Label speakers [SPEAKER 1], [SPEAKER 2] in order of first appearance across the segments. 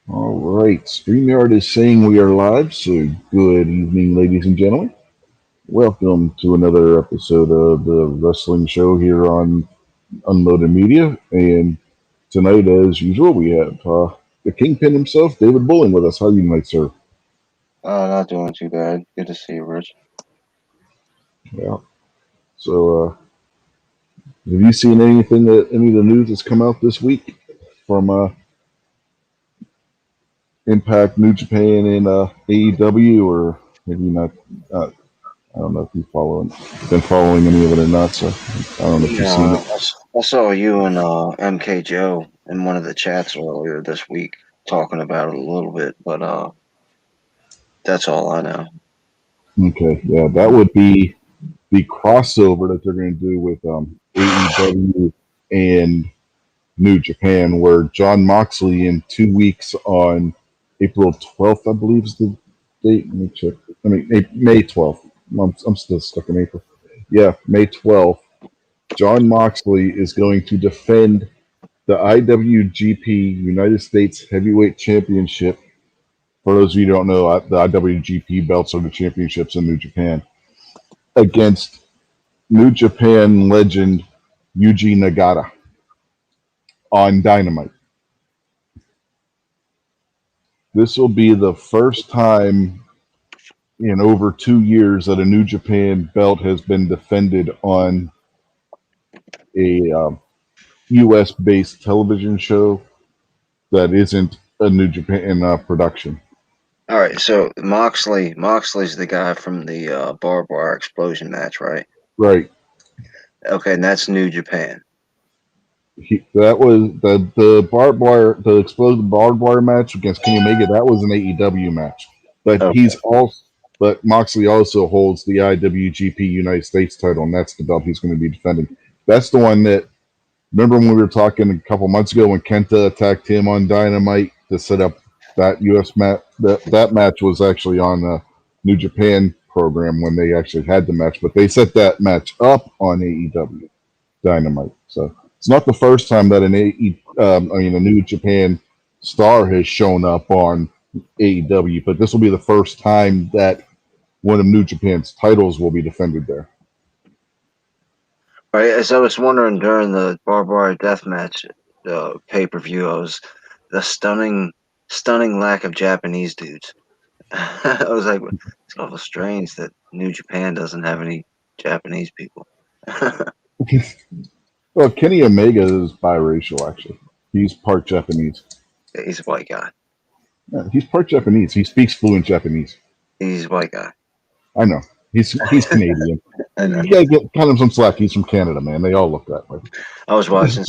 [SPEAKER 1] All right, StreamYard is saying we are live, so good evening, ladies and gentlemen. Welcome to another episode of the Wrestling Show here on Unloaded Media. And tonight, as usual, we have the Kingpin himself, David Bowling, with us. How are you tonight, sir?
[SPEAKER 2] Not doing too bad. Good to see you, Rich.
[SPEAKER 1] Yeah. So, have you seen anything that any of the news that's come out this week from Impact, New Japan, and AEW, or maybe not? Uh, I don't know if you've been following any of it or not. So I don't know if you've seen
[SPEAKER 2] No,
[SPEAKER 1] it.
[SPEAKER 2] I saw you and MK Joe in one of the chats earlier this week talking about it a little bit, but that's all I know.
[SPEAKER 1] Okay, yeah, that would be the crossover that they're going to do with AEW and New Japan, where John Moxley in 2 weeks on April 12th, I believe is the date. Let me check. I mean, May 12th. I'm still stuck in April. Yeah, May 12th. John Moxley is going to defend the IWGP United States Heavyweight Championship. For those of you who don't know, the IWGP belts are the championships in New Japan against New Japan legend Yuji Nagata on Dynamite. This will be the first time in over 2 years that a New Japan belt has been defended on a U.S. based television show that isn't a New Japan production.
[SPEAKER 2] All right, so Moxley's the guy from the barbed wire explosion match, right?
[SPEAKER 1] Right.
[SPEAKER 2] Okay, and that's New Japan.
[SPEAKER 1] That was the barbed wire, the exploded barbed wire match against Kenny Omega. That was an AEW match, but
[SPEAKER 2] Okay,
[SPEAKER 1] but Moxley also holds the IWGP United States title, and that's the belt he's going to be defending. That's the one that, remember when we were talking a couple months ago when Kenta attacked him on Dynamite to set up that U.S. match. That match was actually on the New Japan program when they actually had the match, but they set that match up on AEW Dynamite. So it's not the first time that a New Japan star has shown up on AEW, but this will be the first time that one of New Japan's titles will be defended there.
[SPEAKER 2] all right. As I was wondering during the barbed wire death match, pay per view, I was the stunning lack of Japanese dudes. I was like, it's awful strange that New Japan doesn't have any Japanese people.
[SPEAKER 1] Well, Kenny Omega is biracial, actually. He's part Japanese.
[SPEAKER 2] He's a white guy.
[SPEAKER 1] Yeah, he's part Japanese. He speaks fluent Japanese.
[SPEAKER 2] He's a white guy.
[SPEAKER 1] I know. He's Canadian.
[SPEAKER 2] I know.
[SPEAKER 1] You gotta cut him some slack. He's from Canada, man. They all look that way.
[SPEAKER 2] I was watching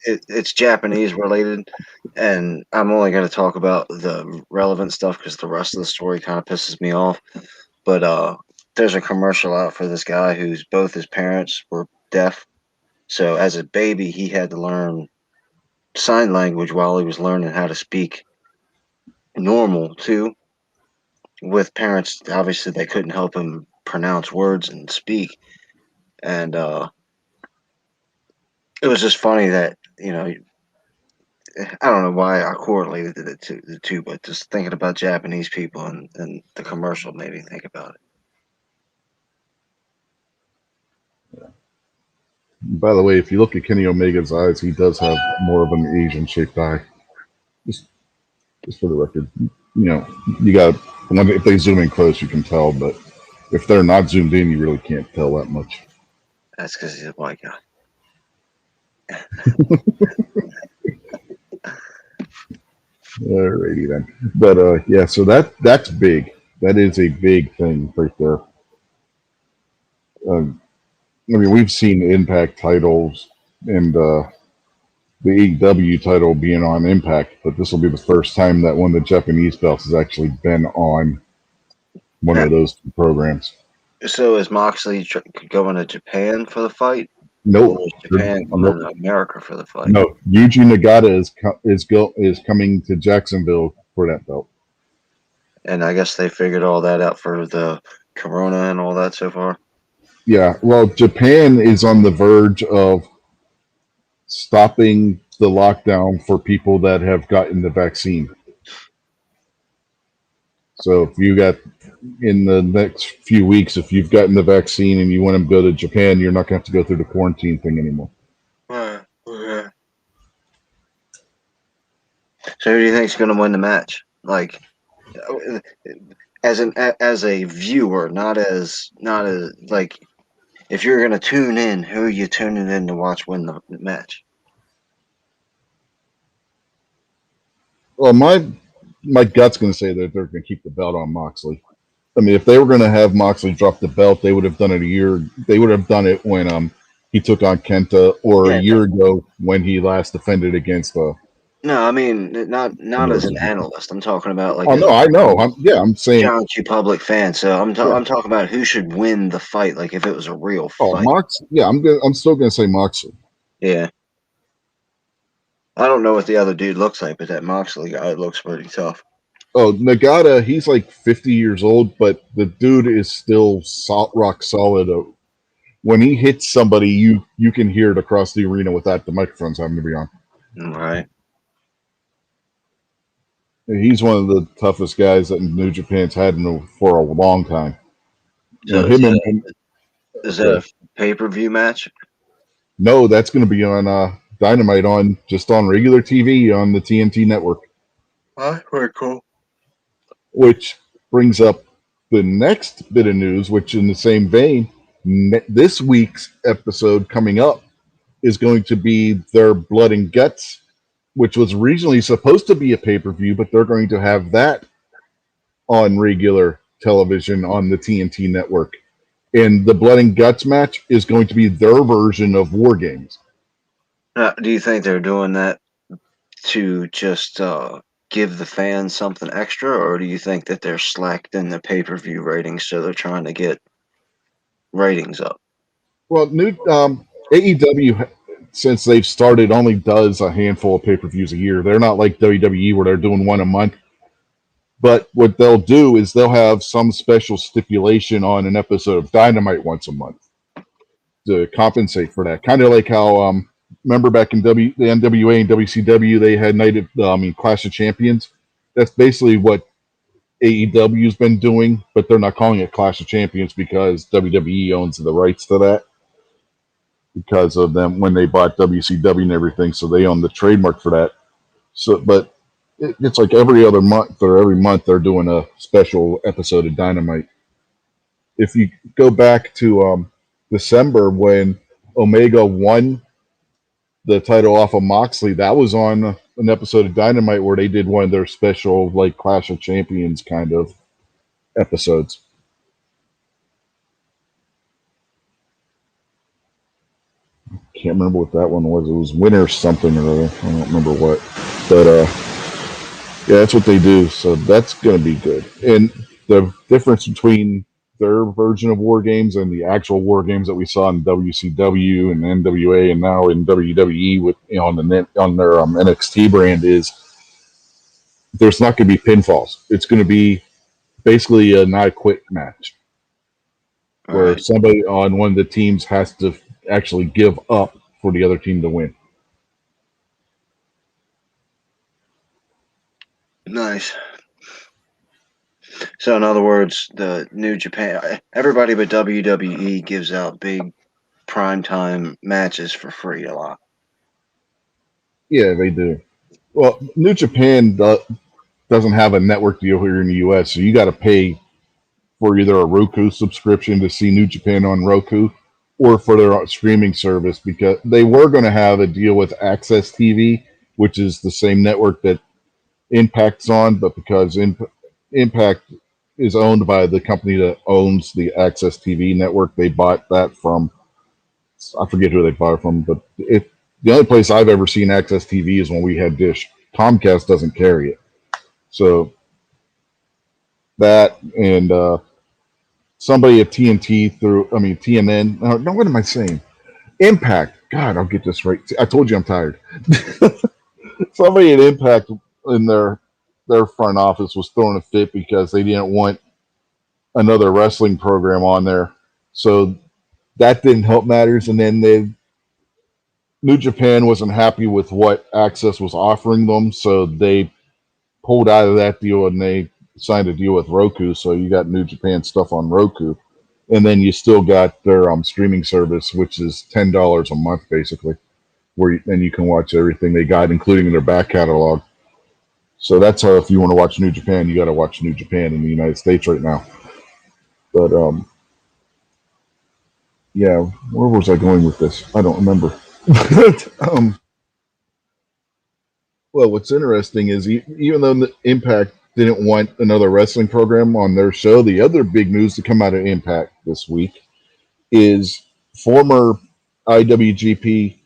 [SPEAKER 2] it's Japanese related, and I'm only going to talk about the relevant stuff because the rest of the story kind of pisses me off. But there's a commercial out for this guy whose both his parents were deaf. So as a baby, he had to learn sign language while he was learning how to speak normal too. With parents, obviously they couldn't help him pronounce words and speak, and it was just funny that I don't know why I correlated the two, but just thinking about Japanese people and the commercial made me think about it.
[SPEAKER 1] By the way, if you look at Kenny Omega's eyes, he does have more of an Asian shaped eye. Just, just for the record, you got if they zoom in close, you can tell, but if they're not zoomed in, you really can't tell that much.
[SPEAKER 2] That's because he's a white guy.
[SPEAKER 1] Alrighty then. But yeah, so that's big. That is a big thing right there. I mean, we've seen Impact titles and the AEW title being on Impact, but this will be the first time that one of the Japanese belts has actually been on one of those two programs.
[SPEAKER 2] So is Moxley going to Japan for the fight, or
[SPEAKER 1] Nope.
[SPEAKER 2] is Japan
[SPEAKER 1] Nope.
[SPEAKER 2] going to America for the fight?
[SPEAKER 1] No. Yuji Nagata is coming to Jacksonville for that belt.
[SPEAKER 2] And I guess they figured all that out for the Corona and all that so far.
[SPEAKER 1] Yeah. Well, Japan is on the verge of stopping the lockdown for people that have gotten the vaccine. So if you got in the next few weeks, if you've gotten the vaccine and you want to go to Japan, you're not going to have to go through the quarantine thing anymore.
[SPEAKER 2] Okay. So who do you think's going to win the match? Like, as a viewer, not as like, if you're going to tune in, who are you tuning in to watch win the match?
[SPEAKER 1] Well, my gut's going to say that they're going to keep the belt on Moxley. I mean, if they were going to have Moxley drop the belt, they would have done it a year. They would have done it when he took on Kenta, or a year ago when he last defended against.
[SPEAKER 2] No, I mean not as an analyst. I'm talking about like.
[SPEAKER 1] Oh no, I know. I'm saying
[SPEAKER 2] John Q. Public fan. So I'm talking about who should win the fight. Like if it was a real fight.
[SPEAKER 1] Oh, Mox. Yeah, I'm still going to say Moxley.
[SPEAKER 2] Yeah. I don't know what the other dude looks like, but that Moxley guy looks pretty tough.
[SPEAKER 1] Oh, Nagata, he's like 50 years old, but the dude is still rock solid. When he hits somebody, you can hear it across the arena without the microphones having to be on.
[SPEAKER 2] All right.
[SPEAKER 1] He's one of the toughest guys that New Japan's had for a long time.
[SPEAKER 2] So is that a pay-per-view match?
[SPEAKER 1] No, that's going to be on Dynamite on regular TV on the TNT network.
[SPEAKER 2] Very cool.
[SPEAKER 1] Which brings up the next bit of news, which in the same vein, this week's episode coming up is going to be their Blood and Guts, which was originally supposed to be a pay-per-view, but they're going to have that on regular television on the TNT network. And the Blood and Guts match is going to be their version of War Games.
[SPEAKER 2] Do you think they're doing that to just give the fans something extra, or do you think that they're slacked in the pay-per-view ratings, so they're trying to get ratings up?
[SPEAKER 1] Well, AEW, since they've started, only does a handful of pay-per-views a year. They're not like WWE where they're doing one a month. But what they'll do is they'll have some special stipulation on an episode of Dynamite once a month to compensate for that. Kind of like how, remember back in the NWA and WCW, they had Clash of Champions. That's basically what AEW's been doing, but they're not calling it Clash of Champions because WWE owns the rights to that because of them when they bought WCW and everything, so they own the trademark for that. So, but it's like every other month or every month they're doing a special episode of Dynamite. If you go back to December when Omega won the title off of Moxley, that was on an episode of Dynamite where they did one of their special like Clash of Champions kind of episodes. Can't remember what that one was. It was Winter something or other. I don't remember what. But yeah, that's what they do. So that's going to be good. And the difference between their version of War Games and the actual War Games that we saw in WCW and NWA and now in WWE with on their NXT brand is there's not going to be pinfalls. It's going to be basically a not quit match where somebody on one of the teams has to actually give up for the other team to win.
[SPEAKER 2] Nice. So in other words, the New Japan, everybody but WWE gives out big primetime matches for free a lot.
[SPEAKER 1] Yeah, they do. Well, New Japan doesn't have a network deal here in the U.S., so you got to pay for either a Roku subscription to see New Japan on Roku or for their streaming service, because they were going to have a deal with Access TV, which is the same network that Impact's on, but because Impact is owned by the company that owns the Access TV network, they bought that from, I forget who they bought it from, but the only place I've ever seen Access TV is when we had Dish. Comcast doesn't carry it. So that and somebody at TNN. No, what am I saying? Impact. God, I'll get this right. I told you I'm tired. Somebody at Impact in their front office was throwing a fit because they didn't want another wrestling program on there. So that didn't help matters. And then New Japan wasn't happy with what Access was offering them, so they pulled out of that deal and they signed a deal with Roku. So you got New Japan stuff on Roku, and then you still got their streaming service, which is $10 a month basically, and you can watch everything they got, including their back catalog. So that's how, if you want to watch New Japan, you got to watch New Japan in the United States right now. But yeah, where was I going with this? I don't remember. Well, what's interesting is even though the Impact didn't want another wrestling program on their show, the other big news to come out of Impact this week is former IWGP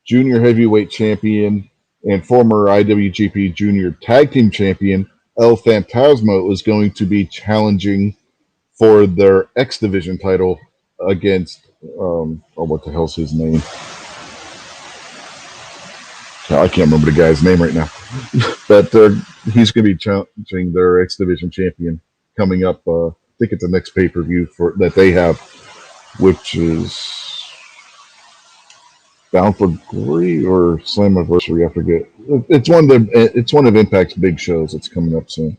[SPEAKER 1] Junior Heavyweight Champion and former IWGP Junior Tag Team Champion El Fantasma is going to be challenging for their X Division title against what the hell's his name? I can't remember the guy's name right now, but he's going to be challenging their X Division champion coming up. I think it's the next pay per view for that they have, which is Bound for Glory or Slammiversary. I forget. It's one of Impact's big shows that's coming up soon.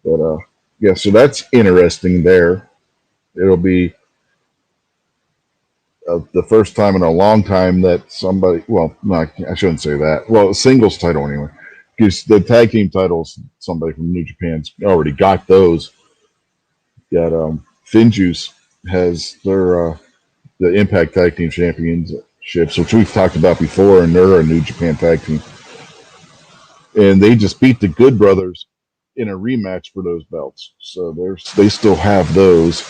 [SPEAKER 1] But yeah, so that's interesting. There, it'll be the first time in a long time that somebody. Well, no, I shouldn't say that. Well, singles title anyway, because the tag team titles, somebody from New Japan's already got those. Got Finjuice has their the Impact Tag Team Championships, which we've talked about before, and they're a New Japan tag team. And they just beat the Good Brothers in a rematch for those belts. So they still have those.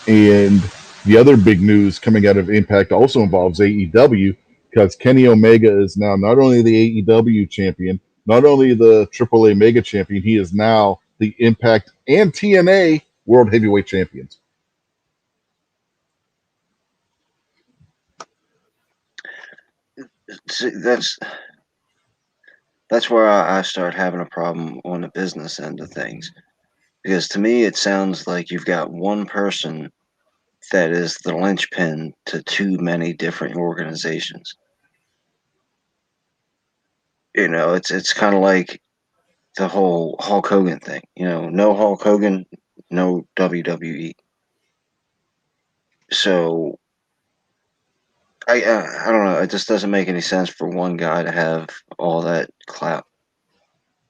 [SPEAKER 1] And the other big news coming out of Impact also involves AEW, because Kenny Omega is now not only the AEW champion, not only the AAA Mega champion, he is now the Impact and TNA World Heavyweight champions.
[SPEAKER 2] See, that's where I start having a problem on the business end of things. Because to me, it sounds like you've got one person that is the linchpin to too many different organizations. You know, it's kind of like the whole Hulk Hogan thing. You know, no Hulk Hogan, no WWE. So I don't know. It just doesn't make any sense for one guy to have all that clout.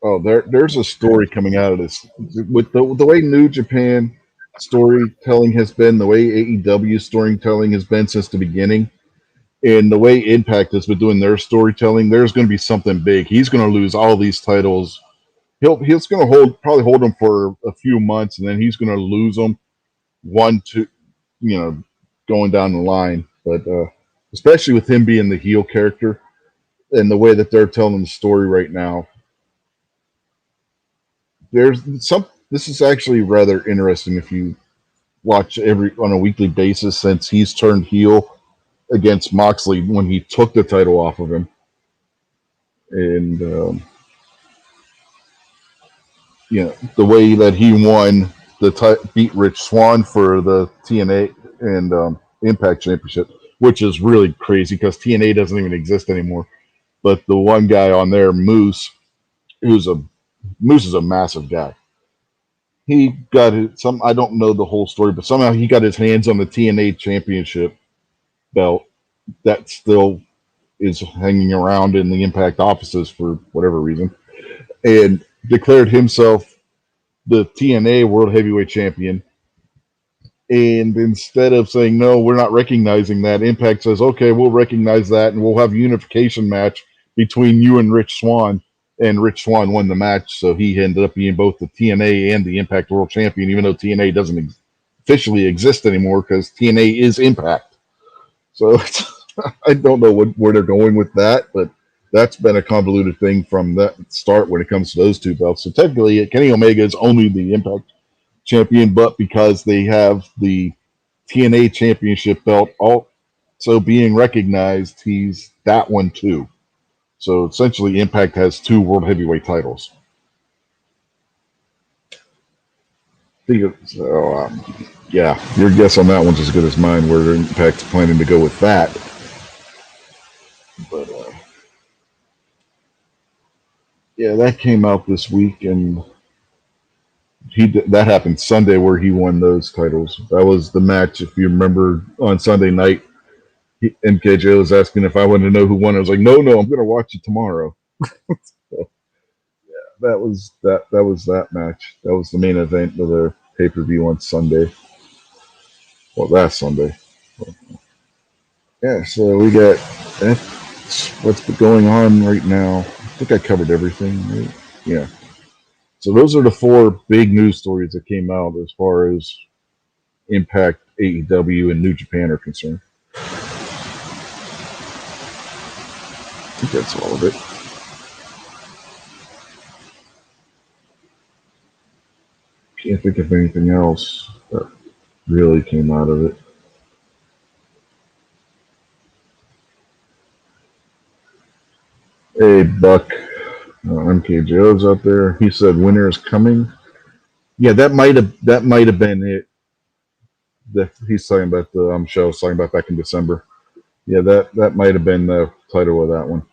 [SPEAKER 1] Oh, there's a story coming out of this with the way New Japan storytelling has been, the way AEW storytelling has been since the beginning, and the way Impact has been doing their storytelling. There's going to be something big. He's going to lose all these titles. He's going to probably hold them for a few months, and then he's going to lose them one, two, going down the line. But especially with him being the heel character and the way that they're telling the story right now, this is actually rather interesting if you watch on a weekly basis, since he's turned heel against Moxley when he took the title off of him, and the way that he won beat Rich Swann for the TNA and Impact Championship, which is really crazy because TNA doesn't even exist anymore. But the one guy on there, Moose is a massive guy. He got I don't know the whole story, but somehow he got his hands on the TNA Championship belt that still is hanging around in the Impact offices for whatever reason, and declared himself the TNA World Heavyweight Champion. And instead of saying, no, we're not recognizing that, Impact says, okay, we'll recognize that, and we'll have a unification match between you and Rich Swann. And Rich Swann won the match, so he ended up being both the TNA and the Impact World Champion, even though TNA doesn't officially exist anymore because TNA is Impact. So I don't know where they're going with that, but that's been a convoluted thing from that start when it comes to those two belts. So technically, Kenny Omega is only the Impact champion, but because they have the TNA championship belt also being recognized, he's that one too. So essentially, Impact has two world heavyweight titles. Yeah, your guess on that one's as good as mine. Where Impact's planning to go with that, but yeah, that came out this week, and that happened Sunday where he won those titles. That was the match, if you remember, on Sunday night. MKJ was asking if I wanted to know who won. I was like, no, I'm going to watch it tomorrow. So, that was that. That was that match. That was the main event of the pay-per-view on Sunday. Well, last Sunday. Yeah, so we got that's what's going on right now. I think I covered everything, right? Yeah. So those are the four big news stories that came out as far as Impact, AEW, and New Japan are concerned. I think that's all of it. Can't think of anything else that really came out of it. Hey, Buck, MKJO's out there. He said winter is coming. Yeah, that might have been it. That he's talking about the show. I was talking about back in December. Yeah, that might have been the title of that one.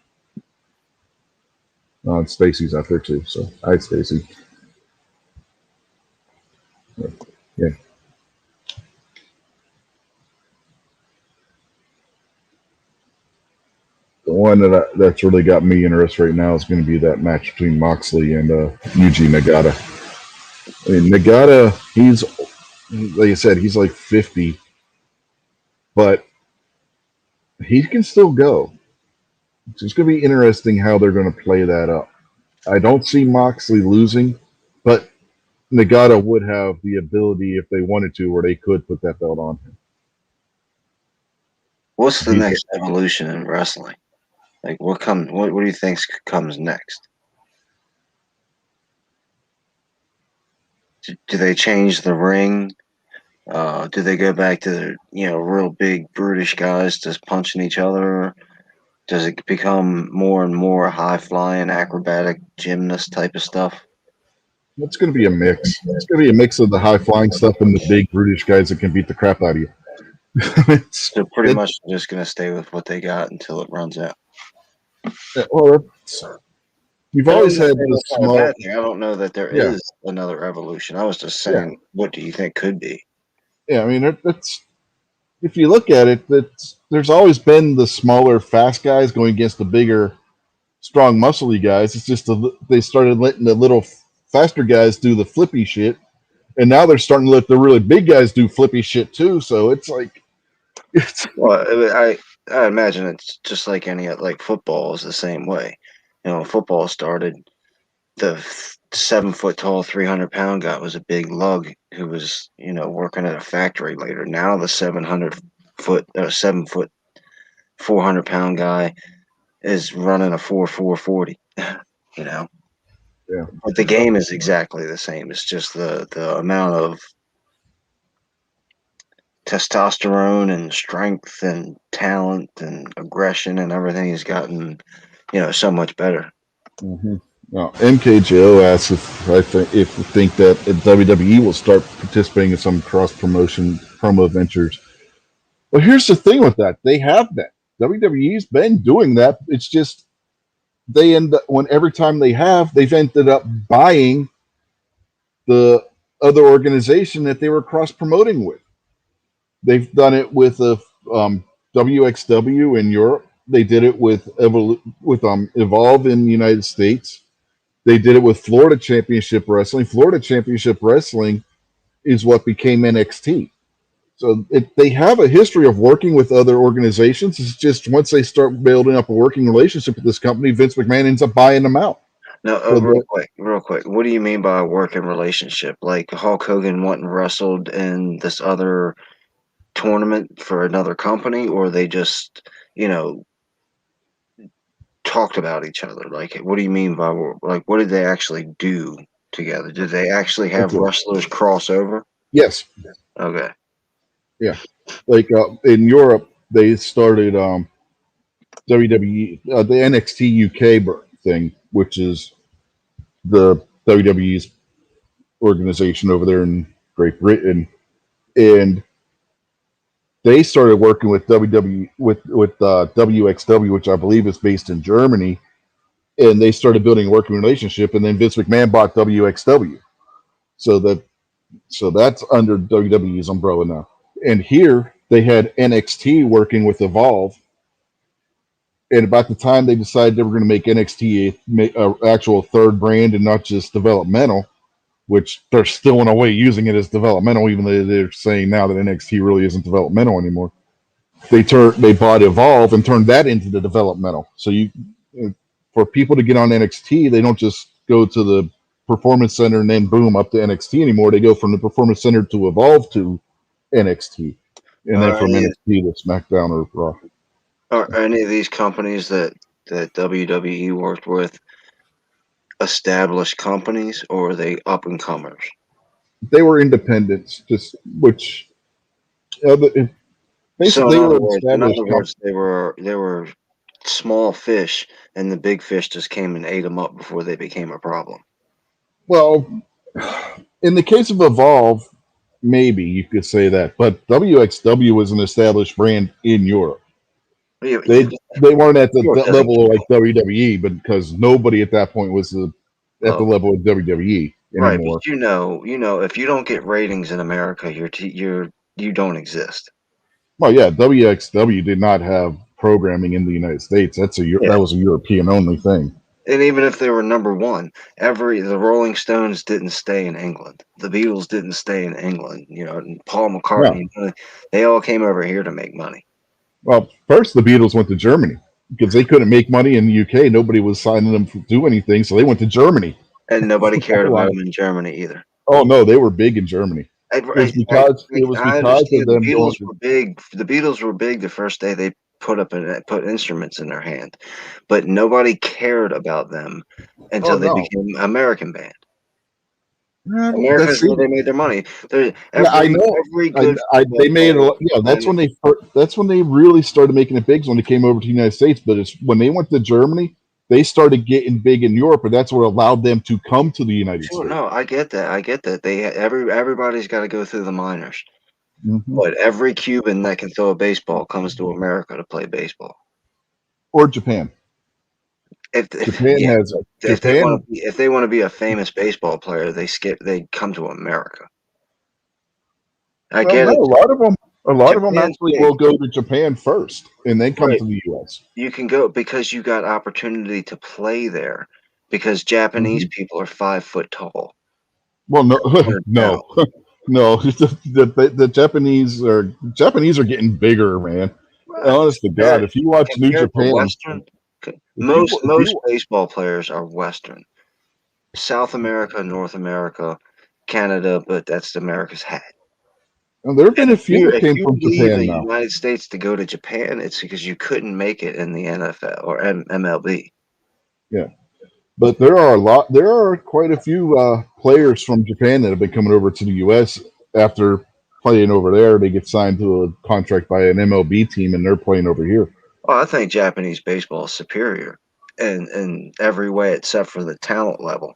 [SPEAKER 1] And Stacy's out there too. So hi, Stacy. Yeah. The one that's really got me interested right now is going to be that match between Moxley and Yuji Nagata. I mean, Nagata, he's like I said, he's like 50, but he can still go. So it's going to be interesting how they're going to play that up. I don't see Moxley losing, but Nagata would have the ability, if they wanted to, where they could put that belt on him.
[SPEAKER 2] What's the next evolution in wrestling? Like, what do you think comes next? Do they change the ring? Do they go back to the real big brutish guys just punching each other? Does it become more and more high flying acrobatic gymnast type of stuff?
[SPEAKER 1] It's going to be a mix. It's going to be a mix of the high flying stuff and the big brutish guys that can beat the crap out of you.
[SPEAKER 2] So pretty much just going to stay with what they got until it runs out.
[SPEAKER 1] Well, you've always had the small.
[SPEAKER 2] I don't know that there is another evolution. I was just saying, what do you think could be?
[SPEAKER 1] Yeah, I mean, that's if you look at it, there's always been the smaller, fast guys going against the bigger, strong, muscly guys. It's just they started letting the little faster guys do the flippy shit, and now they're starting to let the really big guys do flippy shit too. So it's like,
[SPEAKER 2] well, I imagine it's just like like football is the same way. When football started, the 7 foot tall, 300-pound guy was a big lug who was working at a factory later. Now the 7 foot 400-pound guy is running a 4.40.
[SPEAKER 1] Yeah.
[SPEAKER 2] But the game is exactly the same. It's just the amount of testosterone and strength and talent and aggression and everything has gotten, so much better.
[SPEAKER 1] Mm-hmm. Now, MKJO asks if we think that WWE will start participating in some cross promo ventures. Well, here's the thing with that: they have been. WWE's been doing that. It's just they end up every time they've ended up buying the other organization that they were cross promoting with. They've done it with WXW in Europe. They did it with Evolve in the United States. They did it with Florida Championship Wrestling. Florida Championship Wrestling is what became NXT. So they have a history of working with other organizations. It's just once they start building up a working relationship with this company, Vince McMahon ends up buying them out.
[SPEAKER 2] No, real quick. What do you mean by a working relationship? Like Hulk Hogan went and wrestled in this other tournament for another company, or they just, talked about each other? Like, what do you mean by what did they actually do together? Did they actually have wrestlers cross over?
[SPEAKER 1] Yes.
[SPEAKER 2] Okay.
[SPEAKER 1] Yeah. Like in Europe, they started WWE, the NXT UK thing, which is the WWE's organization over there in Great Britain, and they started working with WXW, which I believe is based in Germany, and they started building a working relationship. And then Vince McMahon bought WXW, so that's under WWE's umbrella now. And here they had NXT working with Evolve, and about the time they decided they were going to make NXT a actual third brand and not just developmental, which they're still in a way using it as developmental, even though they're saying now that NXT really isn't developmental anymore. They bought Evolve and turned that into the developmental. So for people to get on NXT, they don't just go to the Performance Center and then boom up to NXT anymore. They go from the Performance Center to Evolve to NXT, and then from NXT to SmackDown or Raw.
[SPEAKER 2] Are any of these companies that WWE worked with established companies, or are they up and comers?
[SPEAKER 1] They were independents, which basically
[SPEAKER 2] So
[SPEAKER 1] they were
[SPEAKER 2] in other words, they were small fish, and the big fish just came and ate them up before they became a problem.
[SPEAKER 1] Well, in the case of Evolve, maybe you could say that, but WXW was an established brand in Europe. They weren't at the level like WWE, but because nobody at that point was at the level of WWE anymore.
[SPEAKER 2] Right, but you know, if you don't get ratings in America, you don't exist.
[SPEAKER 1] Well, yeah, WXW did not have programming in the United States. That was a European only thing.
[SPEAKER 2] And even if they were number one, the Rolling Stones didn't stay in England. The Beatles didn't stay in England. And Paul McCartney, they all came over here to make money.
[SPEAKER 1] Well, first the Beatles went to Germany because they couldn't make money in the UK. Nobody was signing them to do anything, so they went to Germany.
[SPEAKER 2] And nobody cared about them in Germany either.
[SPEAKER 1] Oh no, they were big in Germany. It was because of them.
[SPEAKER 2] The Beatles were big. The Beatles were big the first day they put instruments in their hand, but nobody cared about them until they became an American band. America's where they made their money.
[SPEAKER 1] I know. They made a lot. Yeah, that's when they really started making it big. When they came over to the United States, but when they went to Germany, they started getting big in Europe, and that's what allowed them to come to the United States.
[SPEAKER 2] No, I get that. Everybody's got to go through the minors, but every Cuban that can throw a baseball comes to America to play baseball,
[SPEAKER 1] or Japan.
[SPEAKER 2] If they want to be a famous baseball player, they come to America. I get it.
[SPEAKER 1] A lot of them actually will go to Japan first and then come to the U.S.
[SPEAKER 2] You can go because you got opportunity to play there because Japanese people are 5 foot tall.
[SPEAKER 1] Well, no. The Japanese are getting bigger, man. Honest to God, if you watch New Japan,
[SPEAKER 2] most baseball players are Western, South America, North America, Canada, but that's America's hat.
[SPEAKER 1] Well, there have been a few that came from Japan now.
[SPEAKER 2] United States to go to Japan, it's because you couldn't make it in the NFL or MLB.
[SPEAKER 1] Yeah, but there are quite a few players from Japan that have been coming over to the U.S. after playing over there. They get signed to a contract by an MLB team, and they're playing over here.
[SPEAKER 2] Well, I think Japanese baseball is superior in every way except for the talent level.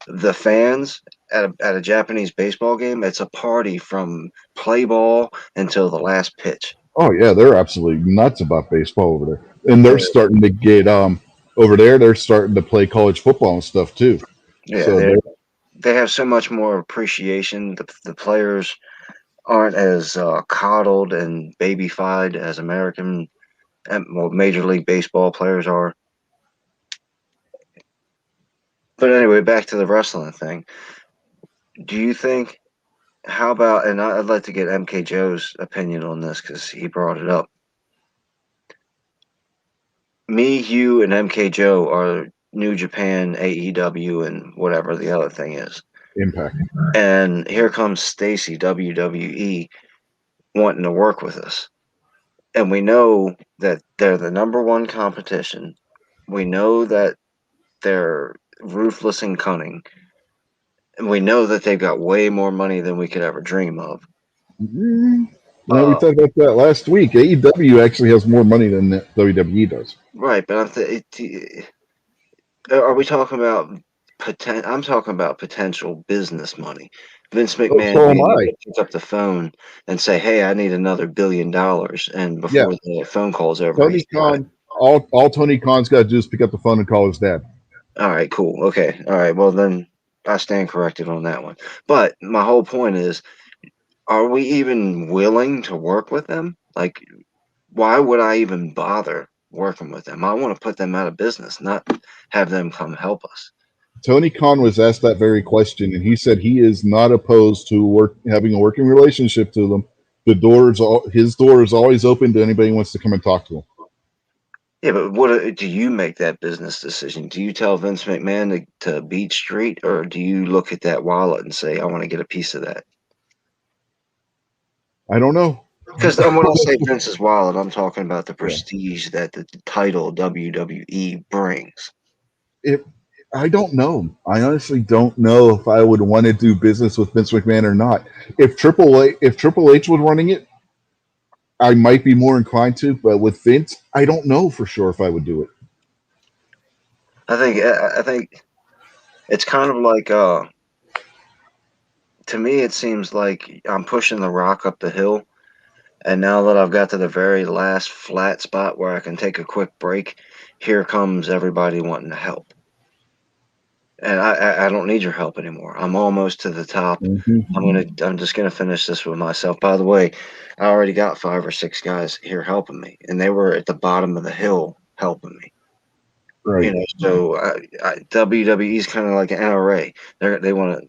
[SPEAKER 2] The fans at a Japanese baseball game, it's a party from play ball until the last pitch.
[SPEAKER 1] Oh yeah, they're absolutely nuts about baseball over there, and they're starting to get over there. They're starting to play college football and stuff too.
[SPEAKER 2] Yeah, so they have so much more appreciation. The players aren't as coddled and babyfied as American, Major League Baseball players are. But anyway, back to the wrestling thing. Do you think, how about, and I'd like to get MK Joe's opinion on this because he brought it up. Me, you, and MK Joe are New Japan, AEW, and whatever the other thing is.
[SPEAKER 1] Impact.
[SPEAKER 2] And here comes Stacy, WWE, wanting to work with us. And we know that they're the number one competition. We know that they're ruthless and cunning. And we know that they've got way more money than we could ever dream of.
[SPEAKER 1] Well, we talked about that last week. AEW actually has more money than WWE does.
[SPEAKER 2] Right, but are we talking about I'm talking about potential business money. Vince
[SPEAKER 1] Oh,
[SPEAKER 2] McMahon
[SPEAKER 1] so am
[SPEAKER 2] being able
[SPEAKER 1] I.
[SPEAKER 2] to pick up the phone and say, "Hey, I need another $1 billion," and
[SPEAKER 1] Yeah,
[SPEAKER 2] before the phone call's over,
[SPEAKER 1] Tony
[SPEAKER 2] he's got it.
[SPEAKER 1] Khan. All Tony Khan's got to do is pick up the phone and call his dad.
[SPEAKER 2] All right, cool. Okay, all right. Well, then I stand corrected on that one. But my whole point is, are we even willing to work with them? Like, why would I even bother working with them? I want to put them out of business, not have them come help us.
[SPEAKER 1] Tony Khan was asked that very question, and he said he is not opposed to having a working relationship to them. His door is always open to anybody who wants to come and talk to him.
[SPEAKER 2] Yeah, but what do you make that business decision? Do you tell Vince McMahon to beat Street, or do you look at that wallet and say, "I want to get a piece of that"?
[SPEAKER 1] I don't know.
[SPEAKER 2] Because when I say Vince's wallet, I'm talking about the
[SPEAKER 1] Yeah.
[SPEAKER 2] prestige that the title WWE brings.
[SPEAKER 1] I don't know. I honestly don't know if I would want to do business with Vince McMahon or not. If Triple H was running it, I might be more inclined to. But with Vince, I don't know for sure if I would do it.
[SPEAKER 2] I think it's kind of like to me, it seems like I'm pushing the rock up the hill. And now that I've got to the very last flat spot where I can take a quick break, here comes everybody wanting to help. And I don't need your help anymore. I'm almost to the top.
[SPEAKER 1] Mm-hmm.
[SPEAKER 2] I'm just gonna finish this with myself. By the way, I already got 5 or 6 guys here helping me, and they were at the bottom of the hill helping me.
[SPEAKER 1] Right.
[SPEAKER 2] So WWE is kind of like an NRA.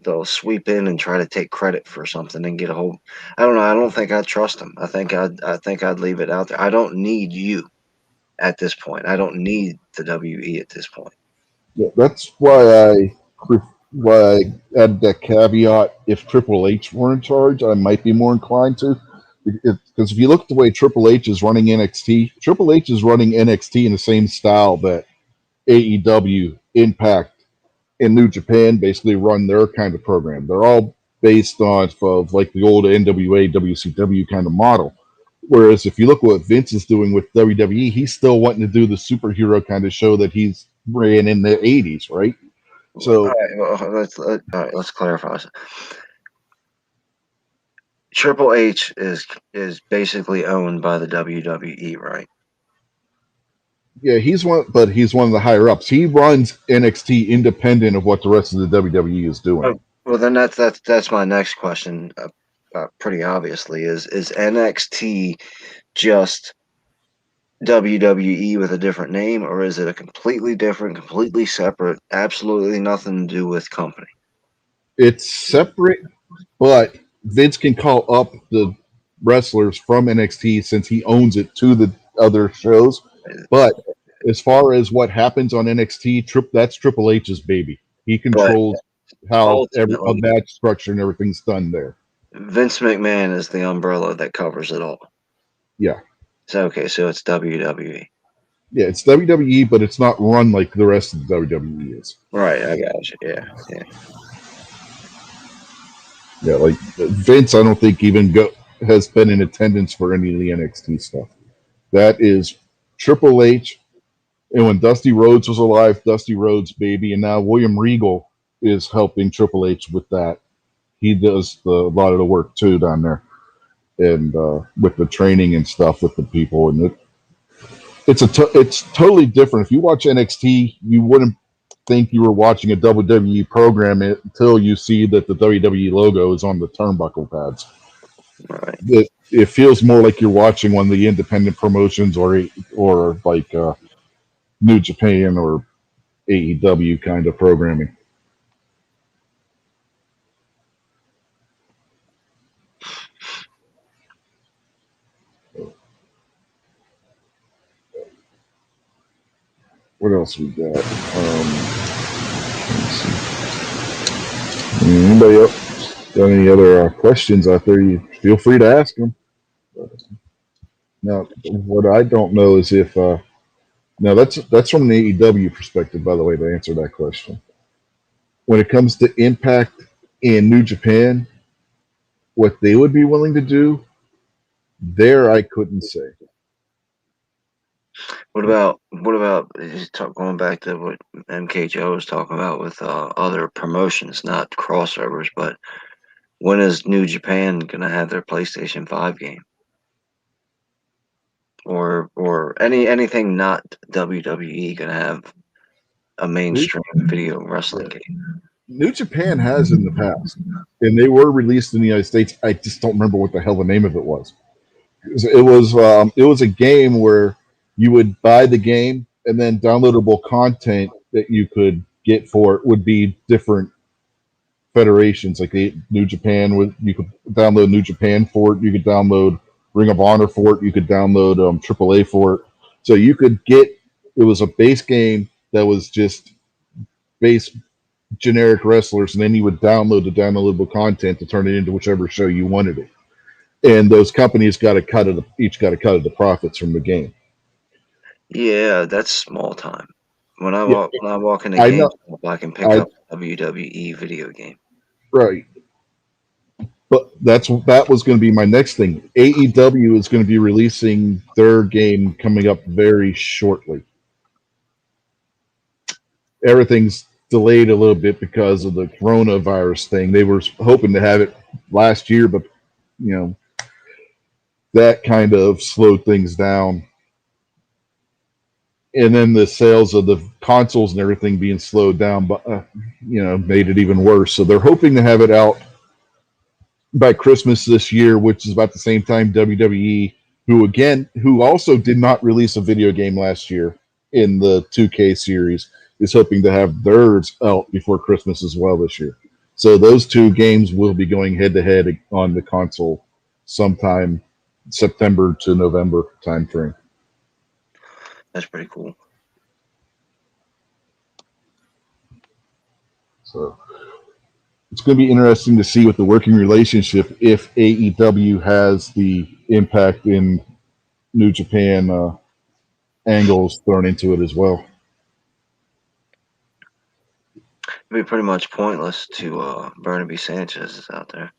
[SPEAKER 2] They'll sweep in and try to take credit for something and get a whole. I don't know. I don't think I'd trust them. I think I'd leave it out there. I don't need you at this point. I don't need the WE at this point.
[SPEAKER 1] Yeah, that's why I added that caveat. If Triple H were in charge, I might be more inclined to. Because if you look at the way Triple H is running NXT, Triple H is running NXT in the same style that AEW, Impact, and New Japan basically run their kind of program. They're all based on of like the old NWA, WCW kind of model. Whereas if you look what Vince is doing with WWE, he's still wanting to do the superhero kind of show that he's ran in the 80s, right?
[SPEAKER 2] All
[SPEAKER 1] So
[SPEAKER 2] right, well, let's clarify. Triple H is basically owned by the WWE, right?
[SPEAKER 1] yeah, he's one of the higher ups. He runs NXT independent of what the rest of the WWE is doing.
[SPEAKER 2] Well, then that's my next question. Pretty obviously, is NXT just WWE with a different name, or is it a completely different, completely separate, absolutely nothing to do with company?
[SPEAKER 1] It's separate, but Vince can call up the wrestlers from NXT since he owns it to the other shows. But as far as what happens on NXT, that's Triple H's baby. He
[SPEAKER 2] But
[SPEAKER 1] controls how a
[SPEAKER 2] ultimately,
[SPEAKER 1] match structure and everything's done there.
[SPEAKER 2] Vince McMahon is the umbrella that covers it all.
[SPEAKER 1] Yeah.
[SPEAKER 2] So okay, so it's WWE.
[SPEAKER 1] Yeah, it's WWE, but it's not run like the rest of the WWE is.
[SPEAKER 2] Right, I got you. Yeah.
[SPEAKER 1] Yeah, like Vince, I don't think has been in attendance for any of the NXT stuff. That is Triple H, and when Dusty Rhodes was alive, Dusty Rhodes' baby, and now William Regal is helping Triple H with that. He does a lot of the work too down there, and with the training and stuff with the people, and it's totally different. If you watch NXT, you wouldn't think you were watching a WWE program until you see that the WWE logo is on the turnbuckle pads.
[SPEAKER 2] Right.
[SPEAKER 1] It feels more like you're watching one of the independent promotions or like New Japan or AEW kind of programming. What else we got? Let's see. Anybody else got any other questions out there? You feel free to ask them. Now, what I don't know is if now that's from an AEW perspective, by the way, to answer that question. When it comes to Impact and New Japan, what they would be willing to do, there I couldn't say.
[SPEAKER 2] What about going back to what MKJO was talking about with other promotions, not crossovers, but when is New Japan gonna have their PlayStation 5 game? Or anything not WWE gonna have a
[SPEAKER 1] New,
[SPEAKER 2] mainstream video wrestling game?
[SPEAKER 1] New Japan has in the past, and they were released in the United States. I just don't remember what the hell the name of it was. It was a game where you would buy the game, and then downloadable content that you could get for it would be different federations. Like New Japan, you could download New Japan for it. You could download Ring of Honor for it. You could download AAA for it. So you could get. It was a base game that was just base generic wrestlers, and then you would download the downloadable content to turn it into whichever show you wanted it. And those companies got a cut of each got a cut of the profits from the game.
[SPEAKER 2] Yeah, that's small time. When I
[SPEAKER 1] Yeah,
[SPEAKER 2] walk in the
[SPEAKER 1] I
[SPEAKER 2] game
[SPEAKER 1] know.
[SPEAKER 2] shop, I can pick
[SPEAKER 1] I
[SPEAKER 2] up a WWE video game.
[SPEAKER 1] Right, but that was going to be my next thing. AEW is going to be releasing their game coming up very shortly. Everything's delayed a little bit because of the coronavirus thing. They were hoping to have it last year, but you know that kind of slowed things down. And then the sales of the consoles and everything being slowed down, but made it even worse. So they're hoping to have it out by Christmas this year, which is about the same time WWE, who also did not release a video game last year in the 2K series, is hoping to have theirs out before Christmas as well this year. So those two games will be going head to head on the console sometime September to November timeframe.
[SPEAKER 2] That's pretty cool.
[SPEAKER 1] So it's going to be interesting to see with the working relationship if AEW has the Impact in New Japan angles thrown into it as well.
[SPEAKER 2] It'd be pretty much pointless to Bernabe Sanchez is out there.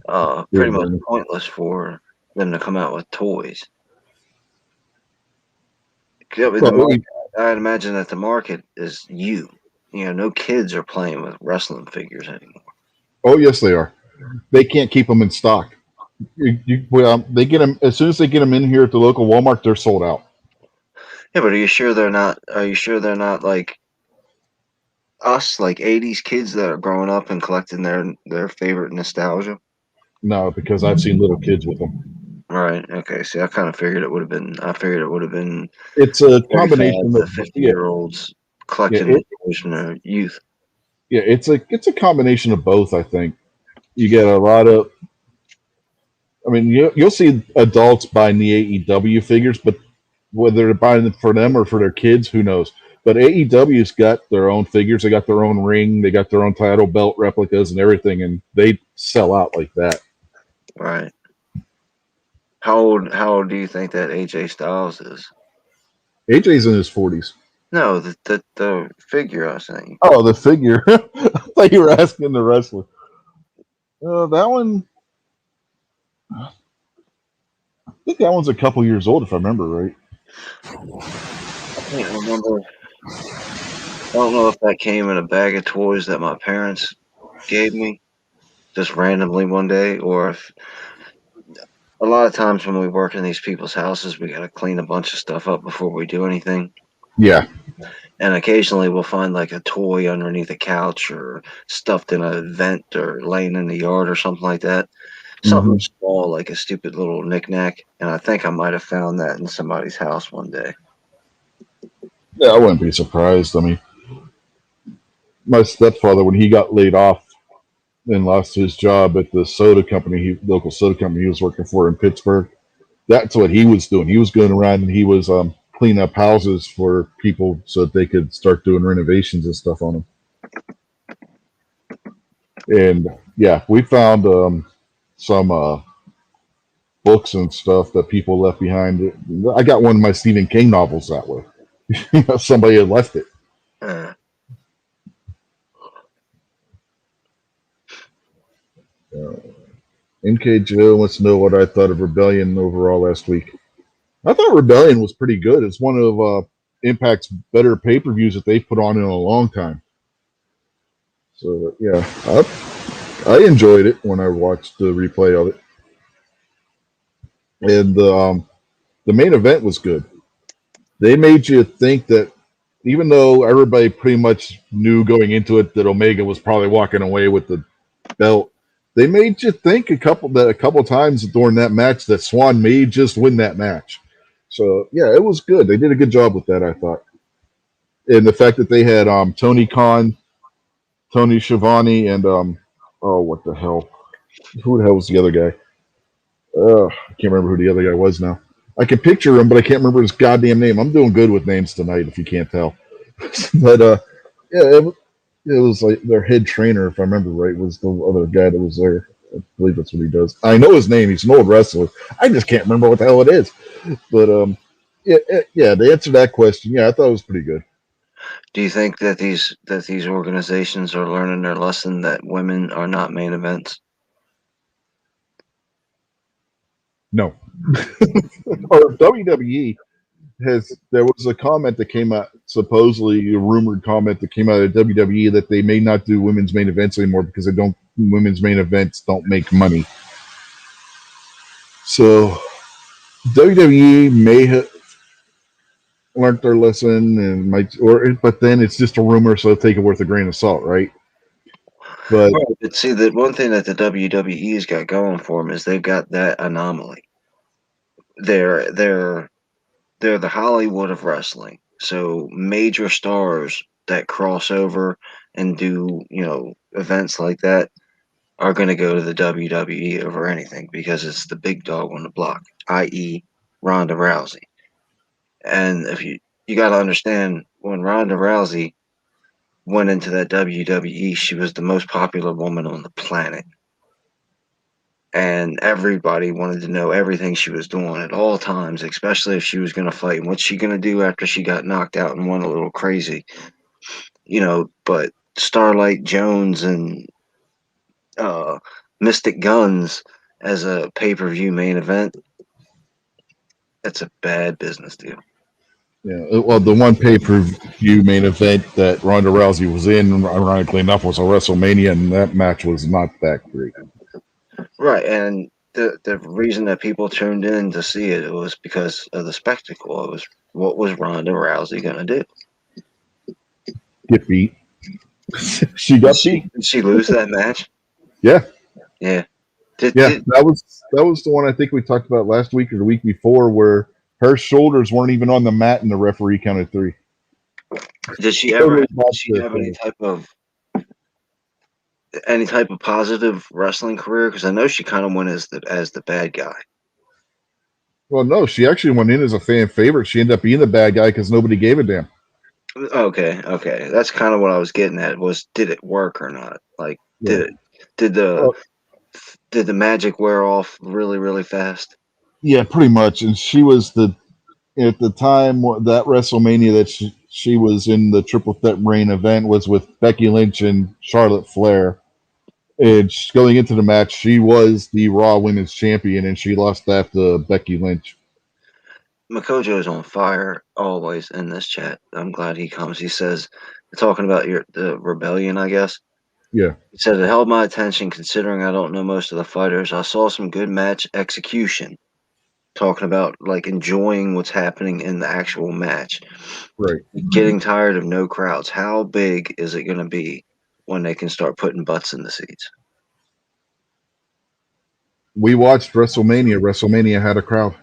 [SPEAKER 1] Yeah,
[SPEAKER 2] Pretty much pointless for them to come out with toys. I'd imagine that the market is you. No kids are playing with wrestling figures anymore.
[SPEAKER 1] Oh, yes, they are. They can't keep them in stock. They get them as soon as they get them in here at the local Walmart. They're sold out.
[SPEAKER 2] Yeah, but are you sure they're not? Are you sure they're not like us, like '80s kids that are growing up and collecting their favorite nostalgia?
[SPEAKER 1] No, because I've seen little kids with them.
[SPEAKER 2] Right. Okay. See, I kind of figured it would have been. I figured it would have been
[SPEAKER 1] It's a
[SPEAKER 2] 35
[SPEAKER 1] combination
[SPEAKER 2] to
[SPEAKER 1] of
[SPEAKER 2] 50-year-olds
[SPEAKER 1] yeah,
[SPEAKER 2] collecting toys from their youth.
[SPEAKER 1] yeah. It's a combination of both. I think you get a lot of. I mean, you'll see adults buying the AEW figures, but whether they're buying them for them or for their kids, who knows? But AEW's got their own figures. They got their own ring. They got their own title belt replicas and everything, and they sell out like that.
[SPEAKER 2] Right. How old do you think that AJ Styles is?
[SPEAKER 1] AJ's in his 40s.
[SPEAKER 2] No, the figure I was saying.
[SPEAKER 1] Oh, the figure. I thought you were asking the wrestler. That one, I think that one's a couple years old, if I remember right.
[SPEAKER 2] I can't remember. I don't know if that came in a bag of toys that my parents gave me just randomly one day, or if a lot of times when we work in these people's houses, we got to clean a bunch of stuff up before we do anything.
[SPEAKER 1] Yeah.
[SPEAKER 2] And occasionally we'll find like a toy underneath a couch or stuffed in a vent or laying in the yard or something like that. Something small like a stupid little knickknack. And I think I might have found that in somebody's house one day.
[SPEAKER 1] Yeah, I wouldn't be surprised. I mean, my stepfather, when he got laid off and lost his job at the local soda company he was working for in Pittsburgh, that's what he was doing. He was going around and he was cleaning up houses for people so that they could start doing renovations and stuff on them. And yeah, we found some books and stuff that people left behind. I got one of my Stephen King novels that way. Somebody had left it. NK Joe wants to know what I thought of Rebellion overall last week. I thought Rebellion was pretty good. It's one of Impact's better pay-per-views that they've put on in a long time. So yeah, I enjoyed it when I watched the replay of it, and the main event was good. They made you think that even though everybody pretty much knew going into it that Omega was probably walking away with the belt, they made you think a couple times during that match that Swan may just win that match. So yeah, it was good. They did a good job with that, I thought. And the fact that they had Tony Khan, Tony Schiavone, and oh, what the hell? Who the hell was the other guy? I can't remember who the other guy was now. I can picture him, but I can't remember his goddamn name. I'm doing good with names tonight, if you can't tell. But yeah, it was like their head trainer, if I remember right, was the other guy that was there. I believe that's what he does. I know his name. He's an old wrestler. I just can't remember what the hell it is. But yeah. To answer that question, yeah, I thought it was pretty good.
[SPEAKER 2] Do you think that these organizations are learning their lesson that women are not main events?
[SPEAKER 1] No, or WWE there was a comment that came out, supposedly a rumored comment that came out of WWE that they may not do women's main events anymore because women's main events don't make money. So WWE may have learned their lesson and but then it's just a rumor, so take it with a grain of salt, right? But
[SPEAKER 2] But see, the one thing that the WWE's got going for them is they've got that anomaly. They're the Hollywood of wrestling. So major stars that cross over and do events like that are going to go to the WWE over anything because it's the big dog on the block, i.e., Ronda Rousey. And if you got to understand, when Ronda Rousey went into that WWE, she was the most popular woman on the planet. And everybody wanted to know everything she was doing at all times, especially if she was going to fight. And what's she going to do after she got knocked out and went a little crazy? But Starlight Jones and Mystic Guns as a pay-per-view main event, that's a bad business deal.
[SPEAKER 1] yeah, well, the one pay-per-view main event that Ronda Rousey was in, ironically enough, was a WrestleMania, and that match was not that great.
[SPEAKER 2] Right, and the reason that people tuned in to see it was because of the spectacle. It was what was Ronda Rousey going to do?
[SPEAKER 1] Get beat. She got beat.
[SPEAKER 2] Did she lose that match?
[SPEAKER 1] Yeah.
[SPEAKER 2] Yeah.
[SPEAKER 1] That was the one I think we talked about last week or the week before, where her shoulders weren't even on the mat and the referee counted 3.
[SPEAKER 2] Did she ever have any type of positive wrestling career? Because I know she kind of went as the bad guy.
[SPEAKER 1] Well, no, she actually went in as a fan favorite. She ended up being the bad guy because nobody gave a damn.
[SPEAKER 2] Okay, that's kind of what I was getting at. Was did it work or not? Like,
[SPEAKER 1] Yeah.
[SPEAKER 2] did the magic wear off really, really fast?
[SPEAKER 1] Yeah, pretty much. And she was at the time that WrestleMania that she was in the triple threat main event was with Becky Lynch and Charlotte Flair. And going into the match, she was the Raw Women's Champion, and she lost that to Becky Lynch.
[SPEAKER 2] Makojo's on fire always in this chat. I'm glad he comes. He says, talking about the rebellion, I guess.
[SPEAKER 1] Yeah.
[SPEAKER 2] He said, it held my attention considering I don't know most of the fighters. I saw some good match execution. Talking about like enjoying what's happening in the actual match.
[SPEAKER 1] Right.
[SPEAKER 2] Getting tired of no crowds. How big is it going to be when they can start putting butts in the seats?
[SPEAKER 1] We watched WrestleMania. WrestleMania had a crowd.